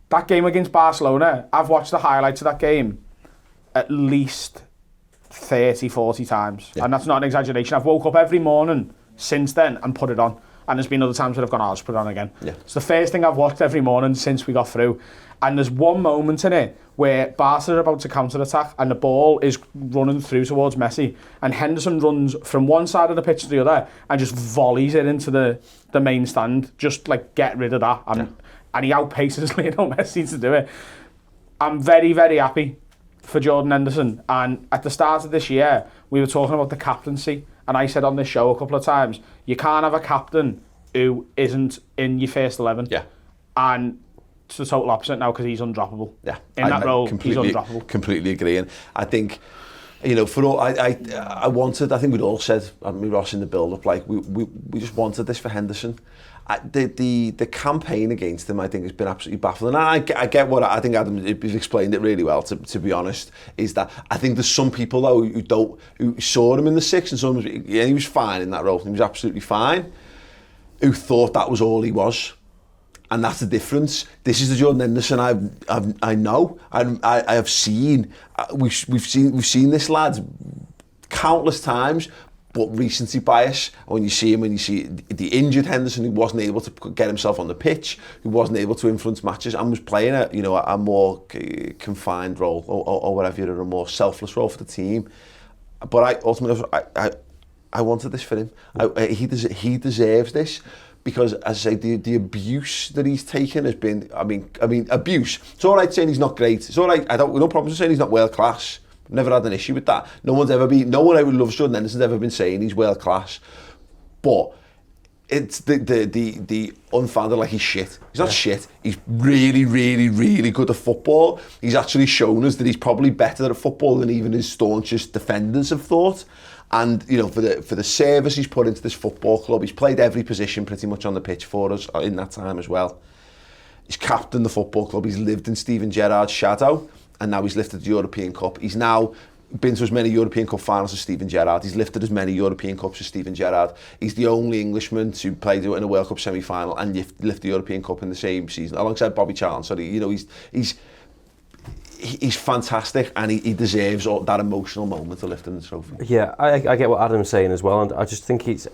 that game against Barcelona, I've watched the highlights of that game at least 30, 40 times. Yeah. And that's not an exaggeration. I've woke up every morning since then and put it on. And there's been other times where I've gone, I'll just put it on again. Yeah. It's the first thing I've watched every morning since we got through. And there's one moment in it where Barca are about to counter-attack and the ball is running through towards Messi, and Henderson runs from one side of the pitch to the other and just volleys it into the main stand, just like get rid of that. And he outpaces Lionel Messi to do it. I'm very, very happy for Jordan Henderson. And at the start of this year, we were talking about the captaincy, and I said on this show a couple of times, you can't have a captain who isn't in your first 11. Yeah. And it's the total opposite now because he's undroppable. Yeah. In that role, he's undroppable. Completely agree. And I think, you know, for all, I wanted, I think we'd all said, Ross in the build-up, like, we just wanted this for Henderson. The campaign against him, I think, has been absolutely baffling. And I get what I think Adam has explained it really well. To be honest, is that I think there's some people though who saw him in the six, and some he was fine in that role. He was absolutely fine. Who thought that was all he was, and that's the difference. This is the Jordan Henderson I know, and I have seen. We've seen this lad countless times. But recency bias, when you see him, when you see the injured Henderson who wasn't able to get himself on the pitch, who wasn't able to influence matches, and was playing a more confined role or whatever, or a more selfless role for the team. But I wanted this for him. He deserves this, because, as I say, the abuse that he's taken has been. I mean, abuse. It's all right saying he's not great. It's all right. No problem saying he's not world class. Never had an issue with that. No one who loves Jordan Henderson's ever been saying he's world class. But it's the unfounded, like, he's shit. He's not shit. He's really, really, really good at football. He's actually shown us that he's probably better at football than even his staunchest defenders have thought. And, you know, for the service he's put into this football club, he's played every position pretty much on the pitch for us in that time as well. He's captained the football club. He's lived in Steven Gerrard's shadow. And now he's lifted the European Cup. He's now been to as many European Cup finals as Steven Gerrard. He's lifted as many European Cups as Steven Gerrard. He's the only Englishman to play in a World Cup semi-final and lift the European Cup in the same season, alongside Bobby Charlton. So, you know, he's fantastic, and he deserves that emotional moment of lifting the trophy. Yeah, I get what Adam's saying as well, and I just think it's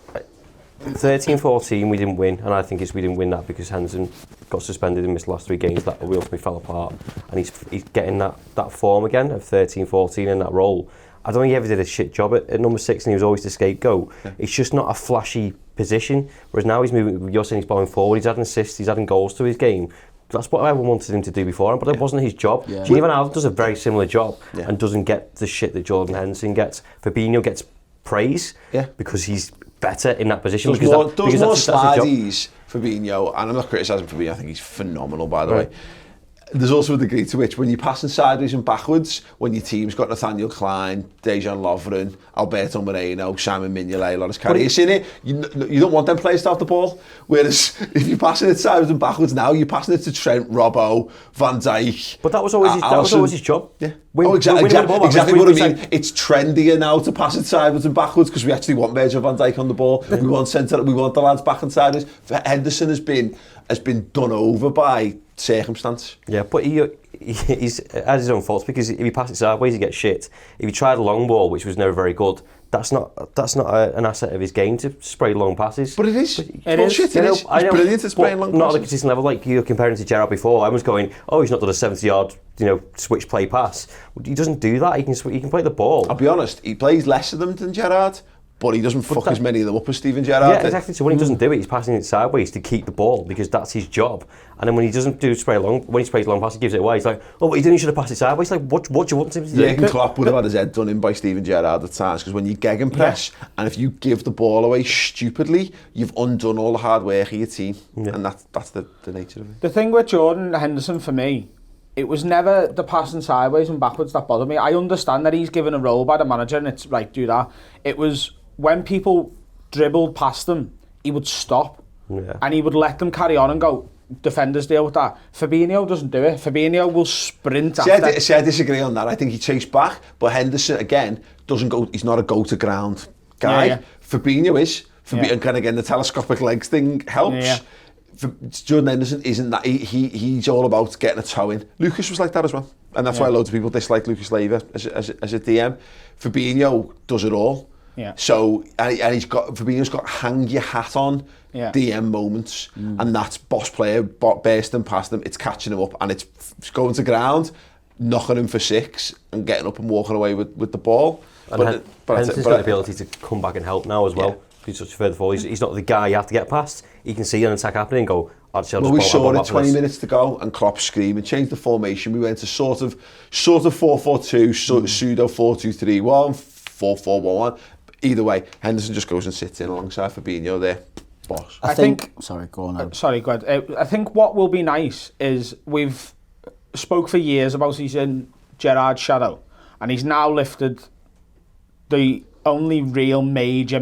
13-14 we didn't win, and I think we didn't win that because Henderson got suspended and missed the last 3 games that we ultimately fell apart, and he's getting that form again of 13-14 in that role. I don't think he ever did a shit job at number 6, and he was always the scapegoat. Yeah. It's just not a flashy position, whereas now he's moving, you're saying he's bowling forward, he's adding assists, he's adding goals to his game. That's what everyone wanted him to do before, but it wasn't his job. Yeah. Gini Van Alden does a very similar job and doesn't get the shit that Jordan Henderson gets. Fabinho gets praise because he's better in that position. Does more slideys, Fabinho, and I'm not criticising Fabinho, I think he's phenomenal, by the way. There's also a degree to which, when you're passing sideways and backwards, when your team's got Nathaniel Klein, Dejan Lovren, Alberto Moreno, Simon Mignolet, Loris Karius in it, you don't want them players to have the ball. Whereas if you're passing it sideways and backwards now, you're passing it to Trent, Robbo, Van Dijk. But that was always his job. Yeah. Exactly what I mean. It's trendier now to pass it sideways and backwards because we actually want Virgil van Dijk on the ball. We want the lads back and sideways. Henderson has been done over by circumstance. Yeah, but he's had his own faults, because if he passes it sideways, he gets shit. If he tried a long ball, which was never very good, that's not an asset of his game to spray long passes. But it is. Bullshit. It is. He's brilliant at spraying long passes. Not at a consistent level, like you're comparing to Gerrard before. I was going, he's not done a 70-yard, switch play pass. He doesn't do that. He can play the ball. I'll be honest. He plays less of them than Gerrard, but he doesn't fuck as many of them up as Steven Gerrard. Yeah, exactly. So when he doesn't do it, he's passing it sideways to keep the ball, because that's his job. And then when he doesn't when he sprays long pass, he gives it away. He's like, what are you doing? You should have passed it sideways. Like, what do you want him to do? Jurgen Klopp would have had his head done in by Steven Gerrard at times, because when you gegenpress and if you give the ball away stupidly, you've undone all the hard work of your team, and that's the nature of it. The thing with Jordan Henderson, for me, it was never the passing sideways and backwards that bothered me. I understand that he's given a role by the manager and it's right, do that. It was when people dribbled past him, he would stop and he would let them carry on and go, defenders deal with that. Fabinho doesn't do it. Fabinho will sprint after. See, I disagree on that. I think he chased back, but Henderson, again, doesn't go. He's not a go-to-ground guy. Fabinho is. And kind of again, the telescopic legs thing helps. Yeah. For Jordan Henderson isn't that. He's all about getting a toe in. Lucas was like that as well. And that's why loads of people dislike Lucas Leiva as a DM. Fabinho does it all. Yeah. So, and Fabinho's got hang your hat on DM moments, and that's boss player bursting past him, it's catching him up, and it's going to ground, knocking him for 6, and getting up and walking away with the ball. And Henderson's got the ability to come back and help now as well. He's such a further forward. He's not the guy you have to get past. He can see an attack happening and go, we saw it 20 minutes to go, and Klopp screaming, changed the formation. We went to sort of 4-4-2, pseudo 4-2-3-1, 4-4-1-1. Either way, Henderson just goes and sits in alongside Fabinho there. Boss. I think sorry, go on. Sorry, go ahead. I think what will be nice is we've spoke for years about he's in Gerrard's shadow, and he's now lifted the only real major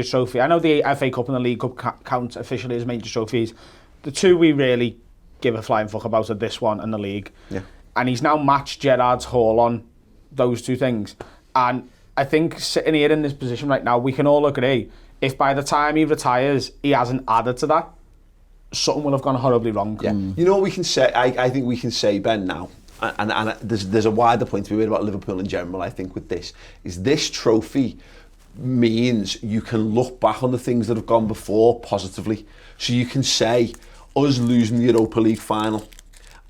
trophy. I know the FA Cup and the League Cup count officially as major trophies. The two we really give a flying fuck about are this one and the league. Yeah. And he's now matched Gerrard's haul on those two things. And I think sitting here in this position right now, we can all agree, if by the time he retires, he hasn't added to that, something will have gone horribly wrong. Yeah. You know what we can say? I think we can say, Ben, now, and there's a wider point to be made about Liverpool in general, I think, with this trophy means you can look back on the things that have gone before positively. So you can say, us losing the Europa League final,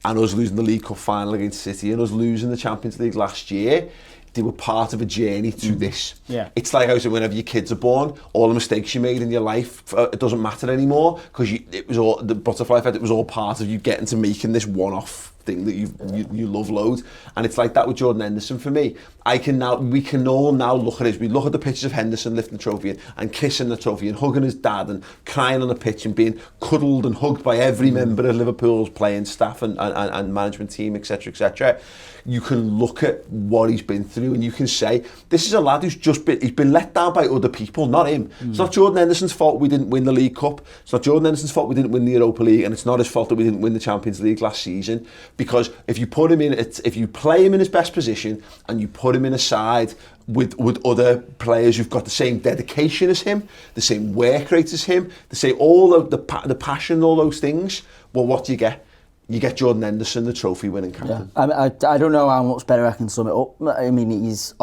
and us losing the League Cup final against City, and us losing the Champions League last year, they were part of a journey to this. Yeah. It's like how whenever your kids are born, all the mistakes you made in your life, it doesn't matter anymore, because it was all the butterfly effect. It was all part of you getting to making this one-off thing that you love loads. And it's like that with Jordan Henderson for me. We can all now look at it. We look at the pictures of Henderson lifting the trophy and kissing the trophy and hugging his dad and crying on the pitch and being cuddled and hugged by every member of Liverpool's playing staff and management team, etc., etc. You can look at what he's been through and you can say, this is a lad who's he's been let down by other people, not him. It's not Jordan Henderson's fault we didn't win the League Cup. It's not Jordan Henderson's fault we didn't win the Europa League, and it's not his fault that we didn't win the Champions League last season. Because if you play him in his best position and you put him in a side with other players who've got the same dedication as him, the same work rate as him, all the passion and all those things, well, what do you get? You get Jordan Henderson, the trophy-winning captain. Yeah. I don't know how much better I can sum it up. I mean, he's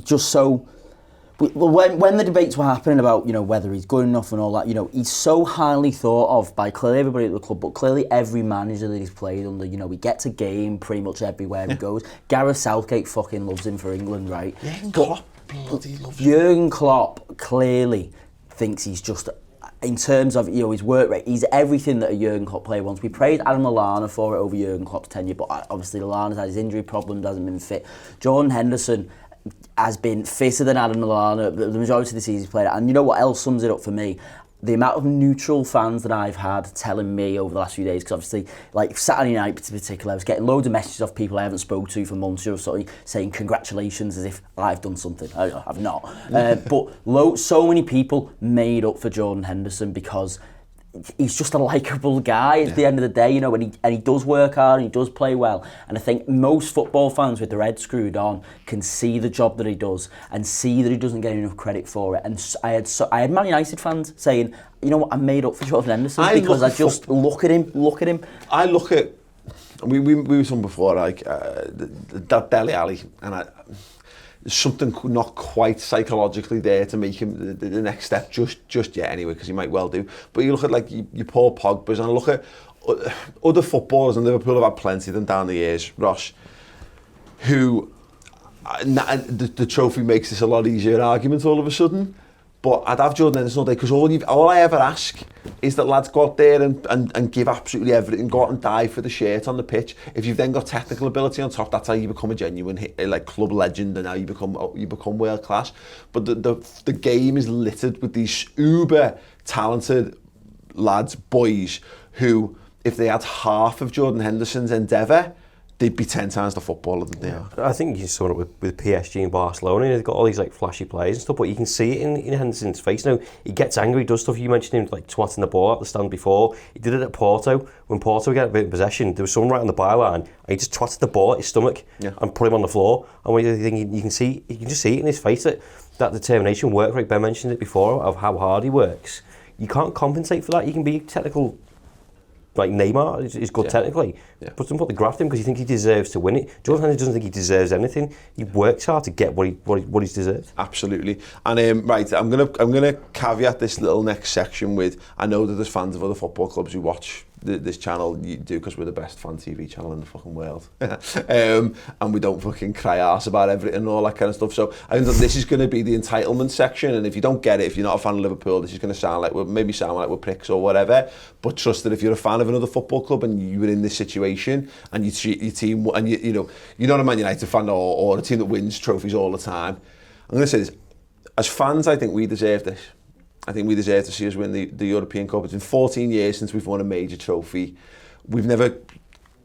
just so... Well, when the debates were happening about, whether he's good enough and all that, he's so highly thought of by clearly everybody at the club, but clearly every manager that he's played under. He gets a game pretty much everywhere he goes. Gareth Southgate fucking loves him for England, right? Jurgen Klopp bloody loves him. Jurgen Klopp clearly thinks he's just... In terms of his work rate, he's everything that a Jurgen Klopp player wants. We praised Adam Lallana for it over Jurgen Klopp's tenure, but obviously Lallana's had his injury problems, hasn't been fit. Jordan Henderson has been fitter than Adam Lallana the majority of the season he's played. And you know what else sums it up for me? The amount of neutral fans that I've had telling me over the last few days, because obviously, like Saturday night in particular, I was getting loads of messages off people I haven't spoken to for months who are sort of saying congratulations as if I've done something. I've not. But so many people made up for Jordan Henderson because he's just a likeable guy at the end of the day, and he does work hard and he does play well. And I think most football fans with their head screwed on can see the job that he does and see that he doesn't get enough credit for it. And I had Man United fans saying, you know what, I'm made up for Jordan Henderson because I just look at him. I look at, we were talking before, like that Dele Alli, and there's something not quite psychologically there to make him the next step just yet anyway, because he might well do. But you look at like your Paul Pogba's, and I look at other footballers, and Liverpool have had plenty of them down the years, Ross, who the trophy makes this a lot easier argument all of a sudden. But I'd have Jordan Henderson all day, because all I ever ask is that lads go out there and give absolutely everything, go out and die for the shirt on the pitch. If you've then got technical ability on top, that's how you become a genuine club legend, and how you become world class. But the game is littered with these uber talented lads, boys, who, if they had half of Jordan Henderson's endeavour, they'd be 10 times the footballer that they are. I think you saw it with PSG and Barcelona. They've got all these like flashy players and stuff, but you can see it in Henderson's face now. He gets angry, does stuff. You mentioned him like twatting the ball at the stand before. He did it at Porto. When Porto got a bit of possession, there was someone right on the byline, and he just twatted the ball at his stomach and put him on the floor. And when you can just see it in his face that that determination work, like Ben mentioned it before, of how hard he works. You can't compensate for that. You can be technical, like Neymar is good technically, but don't put the graft in because you think he deserves to win it. Jordan Henderson doesn't think he deserves anything. He works hard to get what he's deserved. Absolutely. And right, I'm gonna caveat this little next section with, I know that there's fans of other football clubs who watch this channel. You do, because we're the best fan TV channel in the fucking world, and we don't fucking cry arse about everything and all that kind of stuff. So I think that this is going to be the entitlement section, and if you don't get it, if you're not a fan of Liverpool, this is going to sound like we're pricks or whatever. But trust that if you're a fan of another football club and you were in this situation and you treat your team, and you're not a Man United fan or a team that wins trophies all the time, I'm going to say this: as fans, I think we deserve this. I think we deserve to see us win the European Cup. It's been 14 years since we've won a major trophy. We've never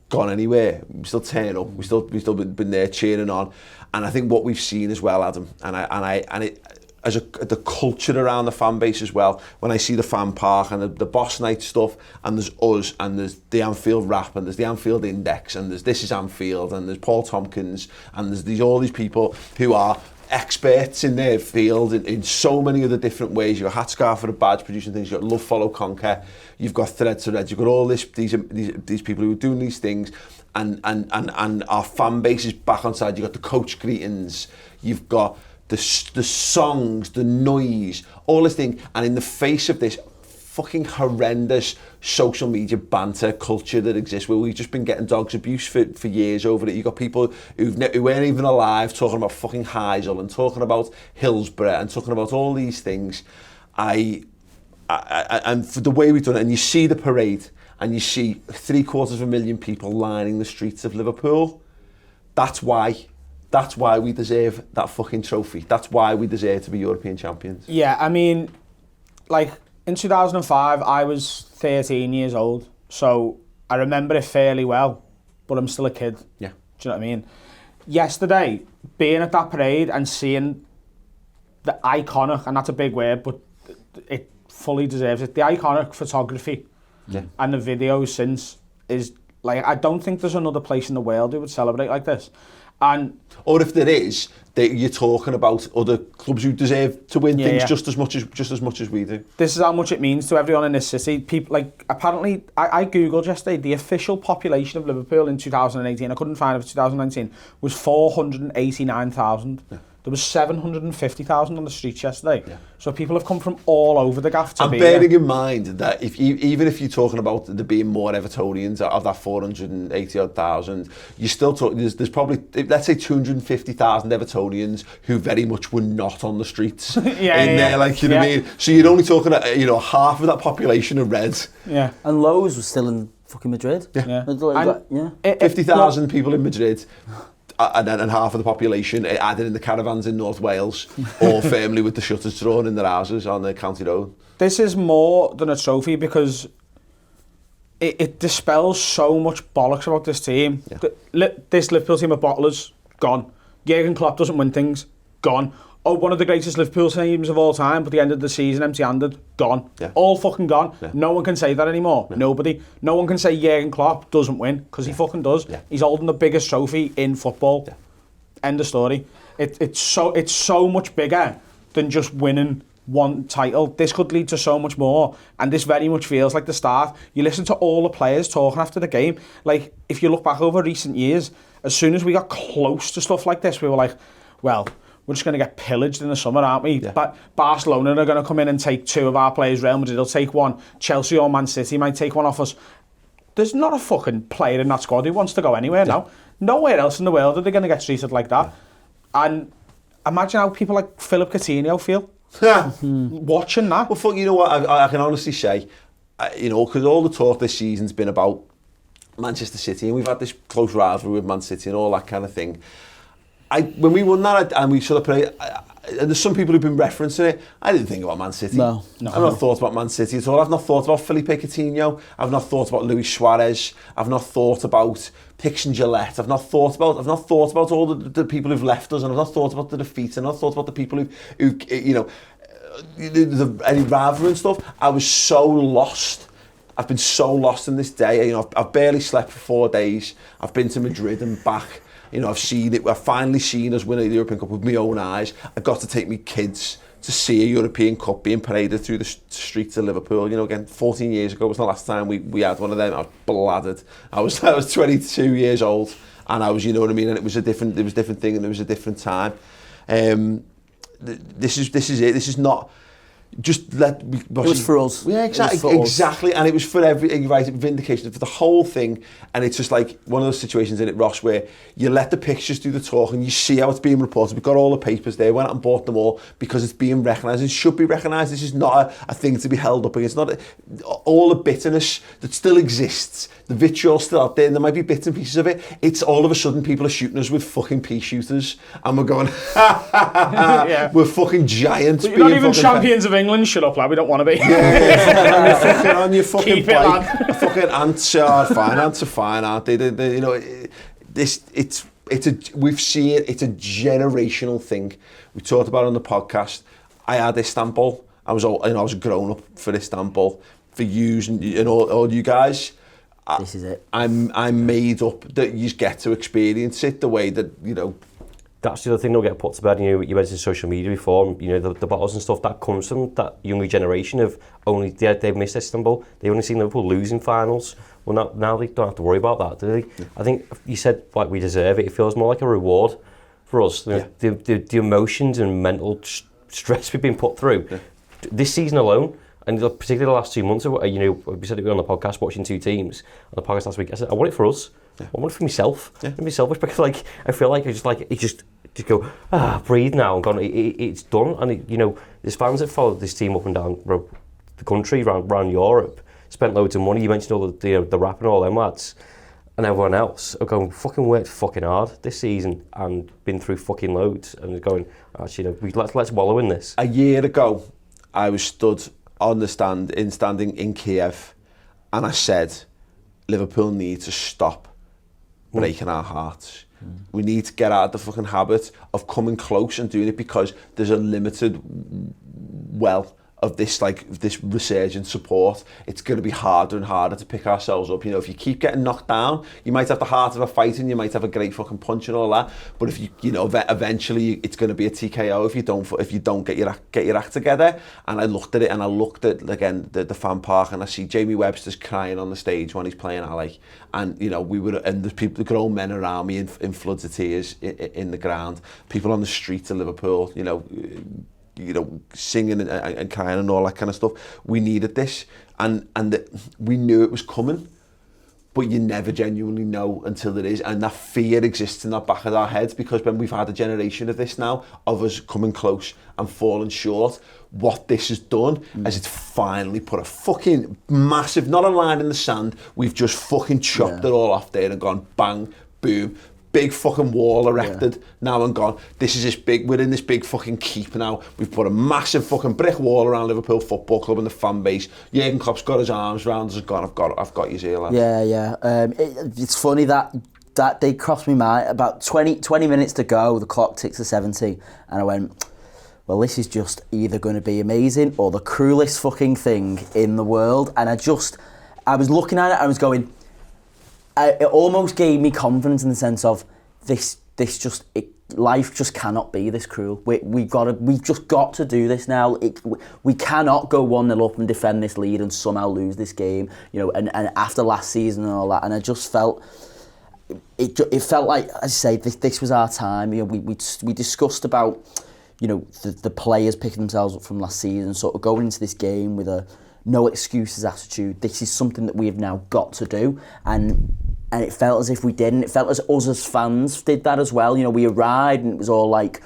gone anywhere. We still turn up. We've still been there cheering on. And I think what we've seen as well, Adam, the culture around the fan base as well. When I see the fan park and the boss night stuff, and there's us, and there's the Anfield rap, and there's the Anfield Index, and there's This Is Anfield, and there's Paul Tompkins, and there's all these people who are experts in their field in so many other different ways. You've got Hatscarf for a badge producing things, you've got Love, Follow, Conquer, you've got Thread to Red, you've got all these people who are doing these things, and our fan base is back on side. You've got the coach greetings, you've got the songs, the noise, all this thing, and in the face of this fucking horrendous social media banter culture that exists, where we've just been getting dogs abuse for years over it. You've got people who weren't even alive talking about fucking Heysel and talking about Hillsborough and talking about all these things. And for the way we've done it, and you see the parade and you see 750,000 people lining the streets of Liverpool, that's why we deserve that fucking trophy. That's why we deserve to be European champions. Yeah, I mean, like, in 2005, I was 13 years old, so I remember it fairly well, but I'm still a kid. Yeah. Do you know what I mean? Yesterday, being at that parade and seeing the iconic, and that's a big word, but it fully deserves it, the iconic photography and the videos since is, like, I don't think there's another place in the world who would celebrate like this. And or if there is, you're talking about other clubs who deserve to win things just as much as we do. This is how much it means to everyone in this city. People, like, apparently, I googled yesterday, the official population of Liverpool in 2018, I couldn't find it for 2019, was 489,000. Yeah. There was 750,000 on the streets yesterday. Yeah. So people have come from all over the gaff to be here. And bearing in mind that even if you're talking about there being more Evertonians of that 480,000, you still talk. There's probably, let's say, 250,000 Evertonians who very much were not on the streets there, like, you know what I mean. So you're only talking, half of that population are Reds. Yeah, and Lowe's was still in fucking Madrid. Yeah, 50,000 people in Madrid. And half of the population added in the caravans in North Wales, or firmly with the shutters drawn in their houses on the county road. This is more than a trophy because it dispels so much bollocks about this team. Yeah. This Liverpool team of bottlers, gone. Jurgen Klopp doesn't win things, gone. Oh, one of the greatest Liverpool teams of all time, but the end of the season empty-handed, gone. Yeah. All fucking gone. Yeah. No one can say that anymore. Yeah. Nobody. No one can say Jurgen Klopp doesn't win, because he fucking does. Yeah. He's holding the biggest trophy in football. Yeah. End of story. It's so much bigger than just winning one title. This could lead to so much more, and this very much feels like the start. You listen to all the players talking after the game. Like, if you look back over recent years, as soon as we got close to stuff like this, we were like, well, we're just going to get pillaged in the summer, aren't we? Yeah. But Barcelona are going to come in and take two of our players. Real Madrid will take one. Chelsea or Man City might take one off us. There's not a fucking player in that squad who wants to go anywhere now. Nowhere else in the world are they going to get treated like that. Yeah. And imagine how people like Philip Coutinho feel watching that. Well, fuck, you know what? I can honestly say, because all the talk this season's been about Manchester City, and we've had this close rivalry with Man City and all that kind of thing. When we won that, and we sort of played, and there's some people who've been referencing it, I didn't think about Man City. No. I've not thought about Man City at all. I've not thought about Felipe Coutinho. I've not thought about Luis Suarez. I've not thought about Hicks and Gillette. I've not thought about all the people who've left us, and I've not thought about the defeat, and I've not thought about the people who any rivalry and stuff. I was so lost. I've been so lost in this day. I've barely slept for 4 days. I've been to Madrid and back. You know, I've seen it. I've finally seen us win a European Cup with my own eyes. I got to take my kids to see a European Cup being paraded through the streets of Liverpool. You know, again, 14 years ago was the last time we had one of them. I was bladdered. I was 22 years old, and I was, you know what I mean. And it was a different thing, and it was a different time. This is it. This is not. Just let me. It was for us. Yeah, exactly. And it was for right, Vindication, for the whole thing. And it's just like one of those situations in it, Ross, where you let the pictures do the talk and you see how it's being reported. We've got all the papers there, went out and bought them all because it's being recognised. It should be recognised. This is not a thing to be held up against. All the bitterness that still exists, the vitriol still out there, and there might be bits and pieces of it. It's all of a sudden people are shooting us with fucking pea shooters, and we're going, yeah. We're fucking giants. But you're not even champions of England, shut up, lad, we don't want to be. Yeah, on your fucking Keep bike. Fucking ants are fine, aren't they? You know, we've seen it, it's a generational thing. We talked about it on the podcast. I had Istanbul. I was grown up for Istanbul, for you and all you guys. This is it. I'm made up that you get to experience it the way that, you know. That's the other thing that'll get put to bed. You mentioned social media before, you know, the battles and stuff, that comes from that younger generation of only, they've missed Istanbul, they've only seen Liverpool losing finals. Well, now they don't have to worry about that, do they? Yeah. I think you said, like, we deserve it. It feels more like a reward for us. Yeah. The emotions and mental stress we've been put through. Yeah. This season alone, and particularly the last 2 months, you know, we said it on the podcast, watching two teams, on the podcast last week, I said, I want it for us. Yeah. I want it for myself. Yeah. I'm selfish because, like, I feel like it's just go, breathe now, and gone, it's done. And, you know, there's fans that followed this team up and down the country, around Europe, spent loads of money. You mentioned all the rap and all them lads, and everyone else are going, fucking worked fucking hard this season and been through fucking loads, and they're going, actually, you know, let's wallow in this. A year ago, I was stood on the standing in Kiev, and I said, Liverpool need to stop breaking our hearts. We need to get out of the fucking habit of coming close and doing it, because there's a limited well of this resurgent support. It's going to be harder and harder to pick ourselves up. You know, if you keep getting knocked down, you might have the heart of a fight and you might have a great fucking punch and all that. But if you know, eventually it's going to be a TKO if you don't get your act together. And I looked at it, and I looked at again the fan park, and I see Jamie Webster's crying on the stage when he's playing Ali, and you know and there's people, the grown men around me in floods of tears in the ground, people on the streets of Liverpool, you know, singing and crying and all that kind of stuff. We needed this, and we knew it was coming, but you never genuinely know until it is, and that fear exists in the back of our heads, because when we've had a generation of this now, of us coming close and falling short, what this has done is it's finally put a fucking massive, not a line in the sand, we've just fucking chopped it all off there and gone bang, boom, big fucking wall erected, now and gone. This is this big, we're in this big fucking keep now. We've put a massive fucking brick wall around Liverpool Football Club and the fan base. Jurgen Klopp's got his arms around us and gone, I've got you here, lads. Yeah. It's funny that they crossed my mind. About 20 minutes to go, the clock ticks to 70, and I went, well, this is just either going to be amazing or the cruelest fucking thing in the world. And I was looking at it, I was going, it almost gave me confidence in the sense of life just cannot be this cruel. We've just got to do this now. We cannot go 1-0 up and defend this lead and somehow lose this game. You know, and after last season and all that, and I just felt it felt like, as I say, this was our time. You know, we discussed about, you know, the players picking themselves up from last season, sort of going into this game with a no excuses attitude. This is something that we have now got to do, and it felt as if we didn't. It felt as us as fans did that as well. You know, we arrived and it was all like,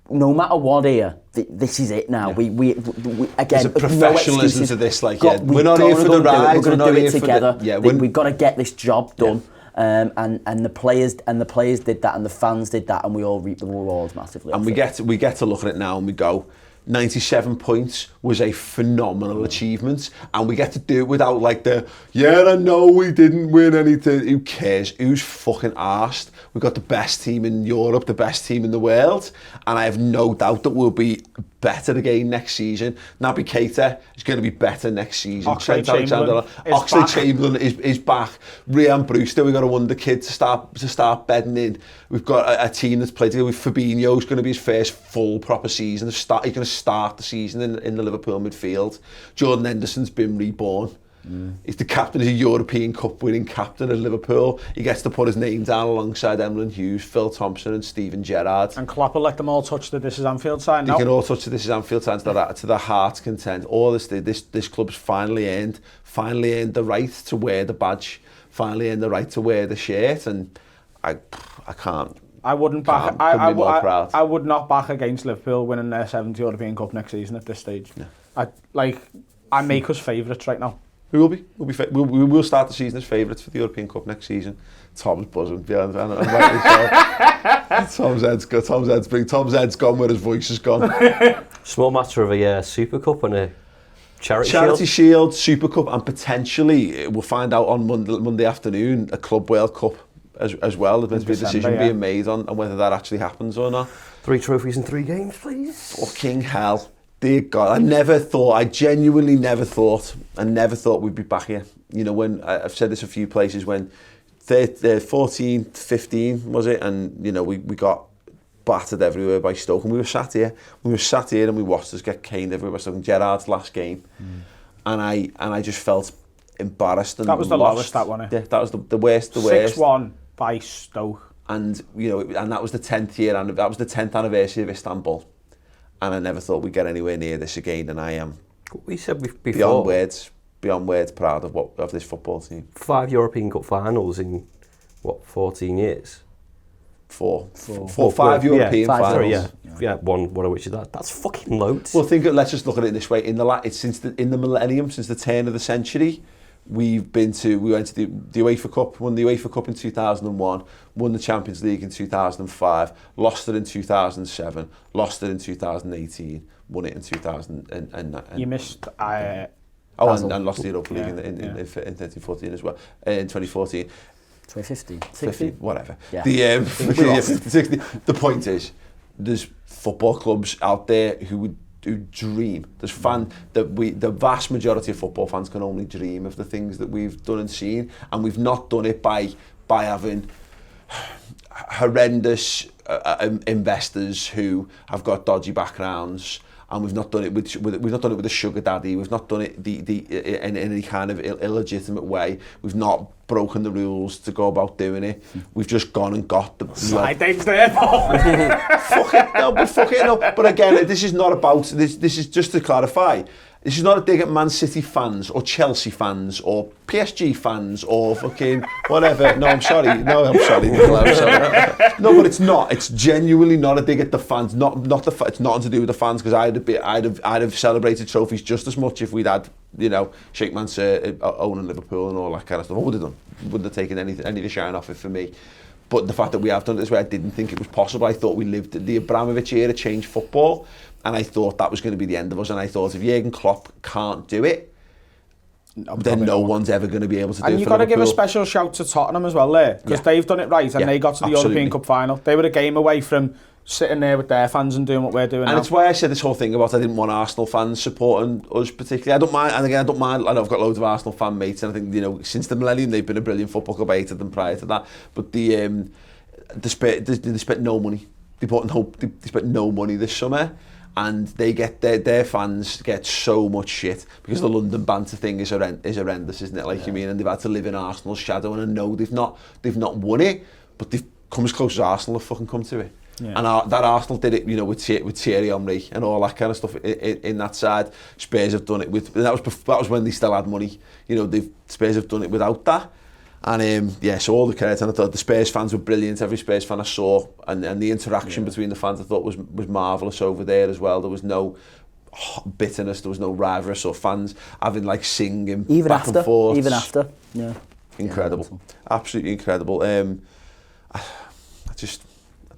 no matter what here, this is it now. Yeah. We again, there's a professionalism to this. Like, we're not here for the ride. We're going to do it together. We've got to get this job done. Yeah. And the players did that, and the fans did that, and we all reaped the rewards massively. And we get to look at it now and we go, 97 points was a phenomenal achievement, and we get to do it without like I know we didn't win anything. Who cares? Who's fucking arsed? We've got the best team in Europe, the best team in the world, and I have no doubt that we'll be better again next season. Naby Keita is going to be better next season. Oxlade-Chamberlain Oxlade-Chamberlain is back. Ryan Brewster, we've got a wonder kid to start bedding in. We've got a team that's played together with Fabinho's going to be his first full proper season. He's going to start the season in the Liverpool midfield. Jordan Henderson's been reborn. He's the captain, he's a European Cup winning captain of Liverpool. He gets to put his name down alongside Emlyn Hughes, Phil Thompson and Steven Gerrard. And Klopp will let them all touch the This Is Anfield sign now. They can all touch the This Is Anfield sign to their heart's content. All this club's finally earned the right to wear the badge, finally earned the right to wear the shirt, and I can't. I wouldn't back. Couldn't be more proud. I would not back against Liverpool winning their 7th European Cup next season at this stage. Yeah. I make us favourites right now. We will be. We will start the season as favourites for the European Cup next season. Tom's buzzing. Yeah, and rightly so. Tom's head's gone where his voice has gone. Small matter of a Super Cup and a Charity Shield, Super Cup, and potentially we'll find out on Monday afternoon a Club World Cup as well. There's meant to be a decision being made on whether that actually happens or not. 3 trophies in 3 games, please. Fucking hell. Dear God, I genuinely never thought we'd be back here. You know, when I've said this a few places, when 14, 15 was it, and you know we got battered everywhere by Stoke, and we were sat here and we watched us get caned everywhere by Stoke. And Gerrard's last game, and I just felt embarrassed and that was the lost. lowest, that one. Yeah, that was the worst. 6-1 by Stoke, and you know, and that was the 10th year, and that was the 10th anniversary of Istanbul. And I never thought we'd get anywhere near this again, and I am We said before beyond words proud of this football team. 5 European Cup finals in 14 years. 5 European finals. Yeah, one of which is that. That's fucking loads. Well, let's just look at it this way. In the millennium, since the turn of the century, we went to the UEFA Cup, won the UEFA Cup in 2001, won the Champions League in 2005, lost it in 2007, lost it in 2018, won it in 2009. You missed. And lost the Europa League in 2014 as well. In 2014. 2015. 15, whatever. Yeah. The point is, there's football clubs out there who dream. There's the vast majority of football fans can only dream of the things that we've done and seen, and we've not done it by having horrendous investors who have got dodgy backgrounds, and we've not done it with a sugar daddy. We've not done it in any kind of illegitimate way. We've not broken the rules to go about doing it. We've just gone and got the side things there, Paul. Fuck it, no. But again, this is not about this is just to clarify. This is not a dig at Man City fans or Chelsea fans or PSG fans or fucking whatever. No, I'm sorry, Nicola, I'm sorry. No, but it's not. It's genuinely not a dig at the fans. It's nothing to do with the fans, because I'd have celebrated trophies just as much if we'd had, you know, Sheikh Mansour owning Liverpool and all that kind of stuff. I would have done. Wouldn't have taken any of the shine off it for me. But the fact that we have done it this way, I didn't think it was possible. I thought we lived the Abramovich era, changed football, and I thought that was going to be the end of us. And I thought if Jurgen Klopp can't do it, then no one's ever going to be able to do it. And you've got to give a special shout to Tottenham as well there, because they've done it right, and they got to the European Cup final. They were a game away from sitting there with their fans and doing what we're doing now. And it's why I said this whole thing about I didn't want Arsenal fans supporting us particularly. I don't mind, and again, I don't mind. I know I've got loads of Arsenal fan mates, and I think, you know, since the millennium they've been a brilliant football club. I hated them prior to that, but they spent no money. They spent no money this summer, and they get their fans get so much shit because the London banter thing is horrendous, isn't it? Like, you mean, and they've had to live in Arsenal's shadow, and I know they've not won it, but they've come as close as Arsenal have fucking come to it. Yeah. And that Arsenal did it, you know, with Thierry Henry and all that kind of stuff in that side. Spurs have done it with, and that was when they still had money. You know, Spurs have done it without that. And so all the credit, and I thought the Spurs fans were brilliant. Every Spurs fan I saw, and the interaction between the fans I thought was marvellous over there as well. There was no bitterness, there was no rivalry. So fans having like singing back and forth. Even after, yeah. Incredible, absolutely incredible. I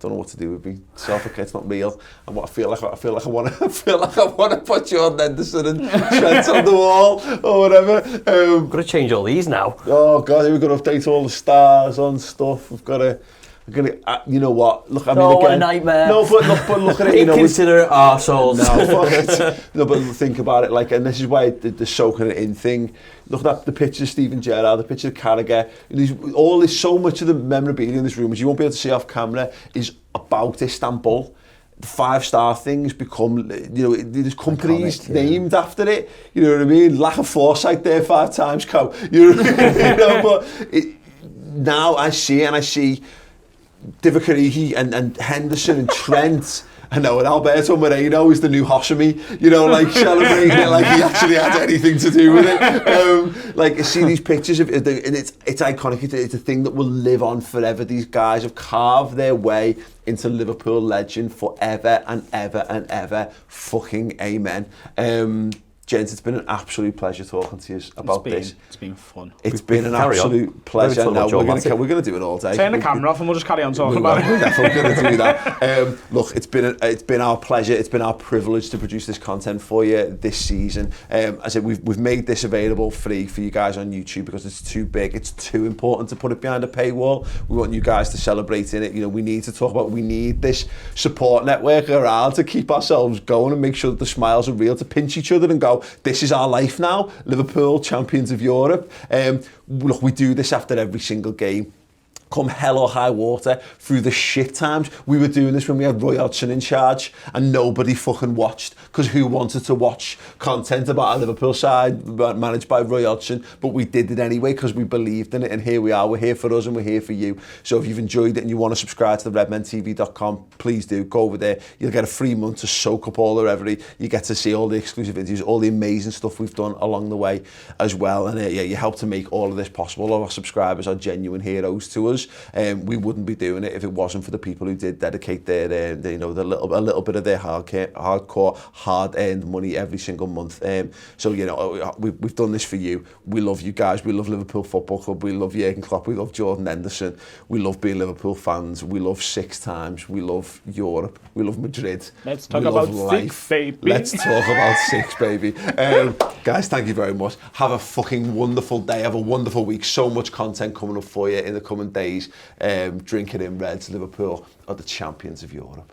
don't know what to do with me. It's not real. And what I feel like I want to put Jordan Henderson and Trent on the wall or whatever. Got to change all these now. Oh God, we've got to update all the stars on stuff. We've got to. I'm gonna, you know what? Look, I mean, Oh, again, what a nightmare. No, but look at it. You know, Inconsiderate arseholes. no, fuck it. No, but think about it. Like, and this is why the soaking it in thing. Look at the picture of Steven Gerrard, the picture of Carragher. All this, so much of the memorabilia in this room, which you won't be able to see off camera, is about Istanbul. The 5-star things become, you know, there's companies Iconic, yeah. named after it. You know what I mean? Lack of foresight there 5 times, Co. You know what I mean? You know, but now I see Divock Origi and Henderson and Trent. I know, and Alberto Moreno is the new Hoshimi, you know, like celebrating it like he actually had anything to do with it. Like, I see these pictures of it, and it's iconic. It's a thing that will live on forever. These guys have carved their way into Liverpool legend forever and ever and ever. Fucking amen. Gents, it's been an absolute pleasure talking to you about this. It's been fun. It's been an absolute pleasure. Now we're going to do it all day. Turn the camera off and we'll just carry on talking about it. We're definitely going to do that. Look, it's been our pleasure. It's been our privilege to produce this content for you this season. As I said, we've made this available free for you guys on YouTube because it's too big. It's too important to put it behind a paywall. We want you guys to celebrate in it. You know, we need to talk about. We need this support network around to keep ourselves going and make sure that the smiles are real. To pinch each other and go, this is our life now. Liverpool, champions of Europe. Look, we do this after every single game. Come hell or high water, through the shit times. We were doing this when we had Roy Hodgson in charge and nobody fucking watched, because who wanted to watch content about our Liverpool side managed by Roy Hodgson? But we did it anyway because we believed in it, and here we are. We're here for us and we're here for you. So if you've enjoyed it and you want to subscribe to the redmentv.com, please do. Go over there. You'll get a free month to soak up all the revelry. You get to see all the exclusive videos, all the amazing stuff we've done along the way as well. And yeah, you help to make all of this possible. All our subscribers are genuine heroes to us. We wouldn't be doing it if it wasn't for the people who did dedicate their you know, a little bit of their hardcore, hard-earned money every single month. So you know, we've done this for you. We love you guys. We love Liverpool Football Club. We love Jurgen Klopp. We love Jordan Henderson. We love being Liverpool fans. We love 6 times. We love Europe. We love Madrid. Let's talk about life. 6, baby. Let's talk about 6, baby. Guys, thank you very much. Have a fucking wonderful day. Have a wonderful week. So much content coming up for you in the coming days. Drink it in, Reds. Liverpool are the champions of Europe.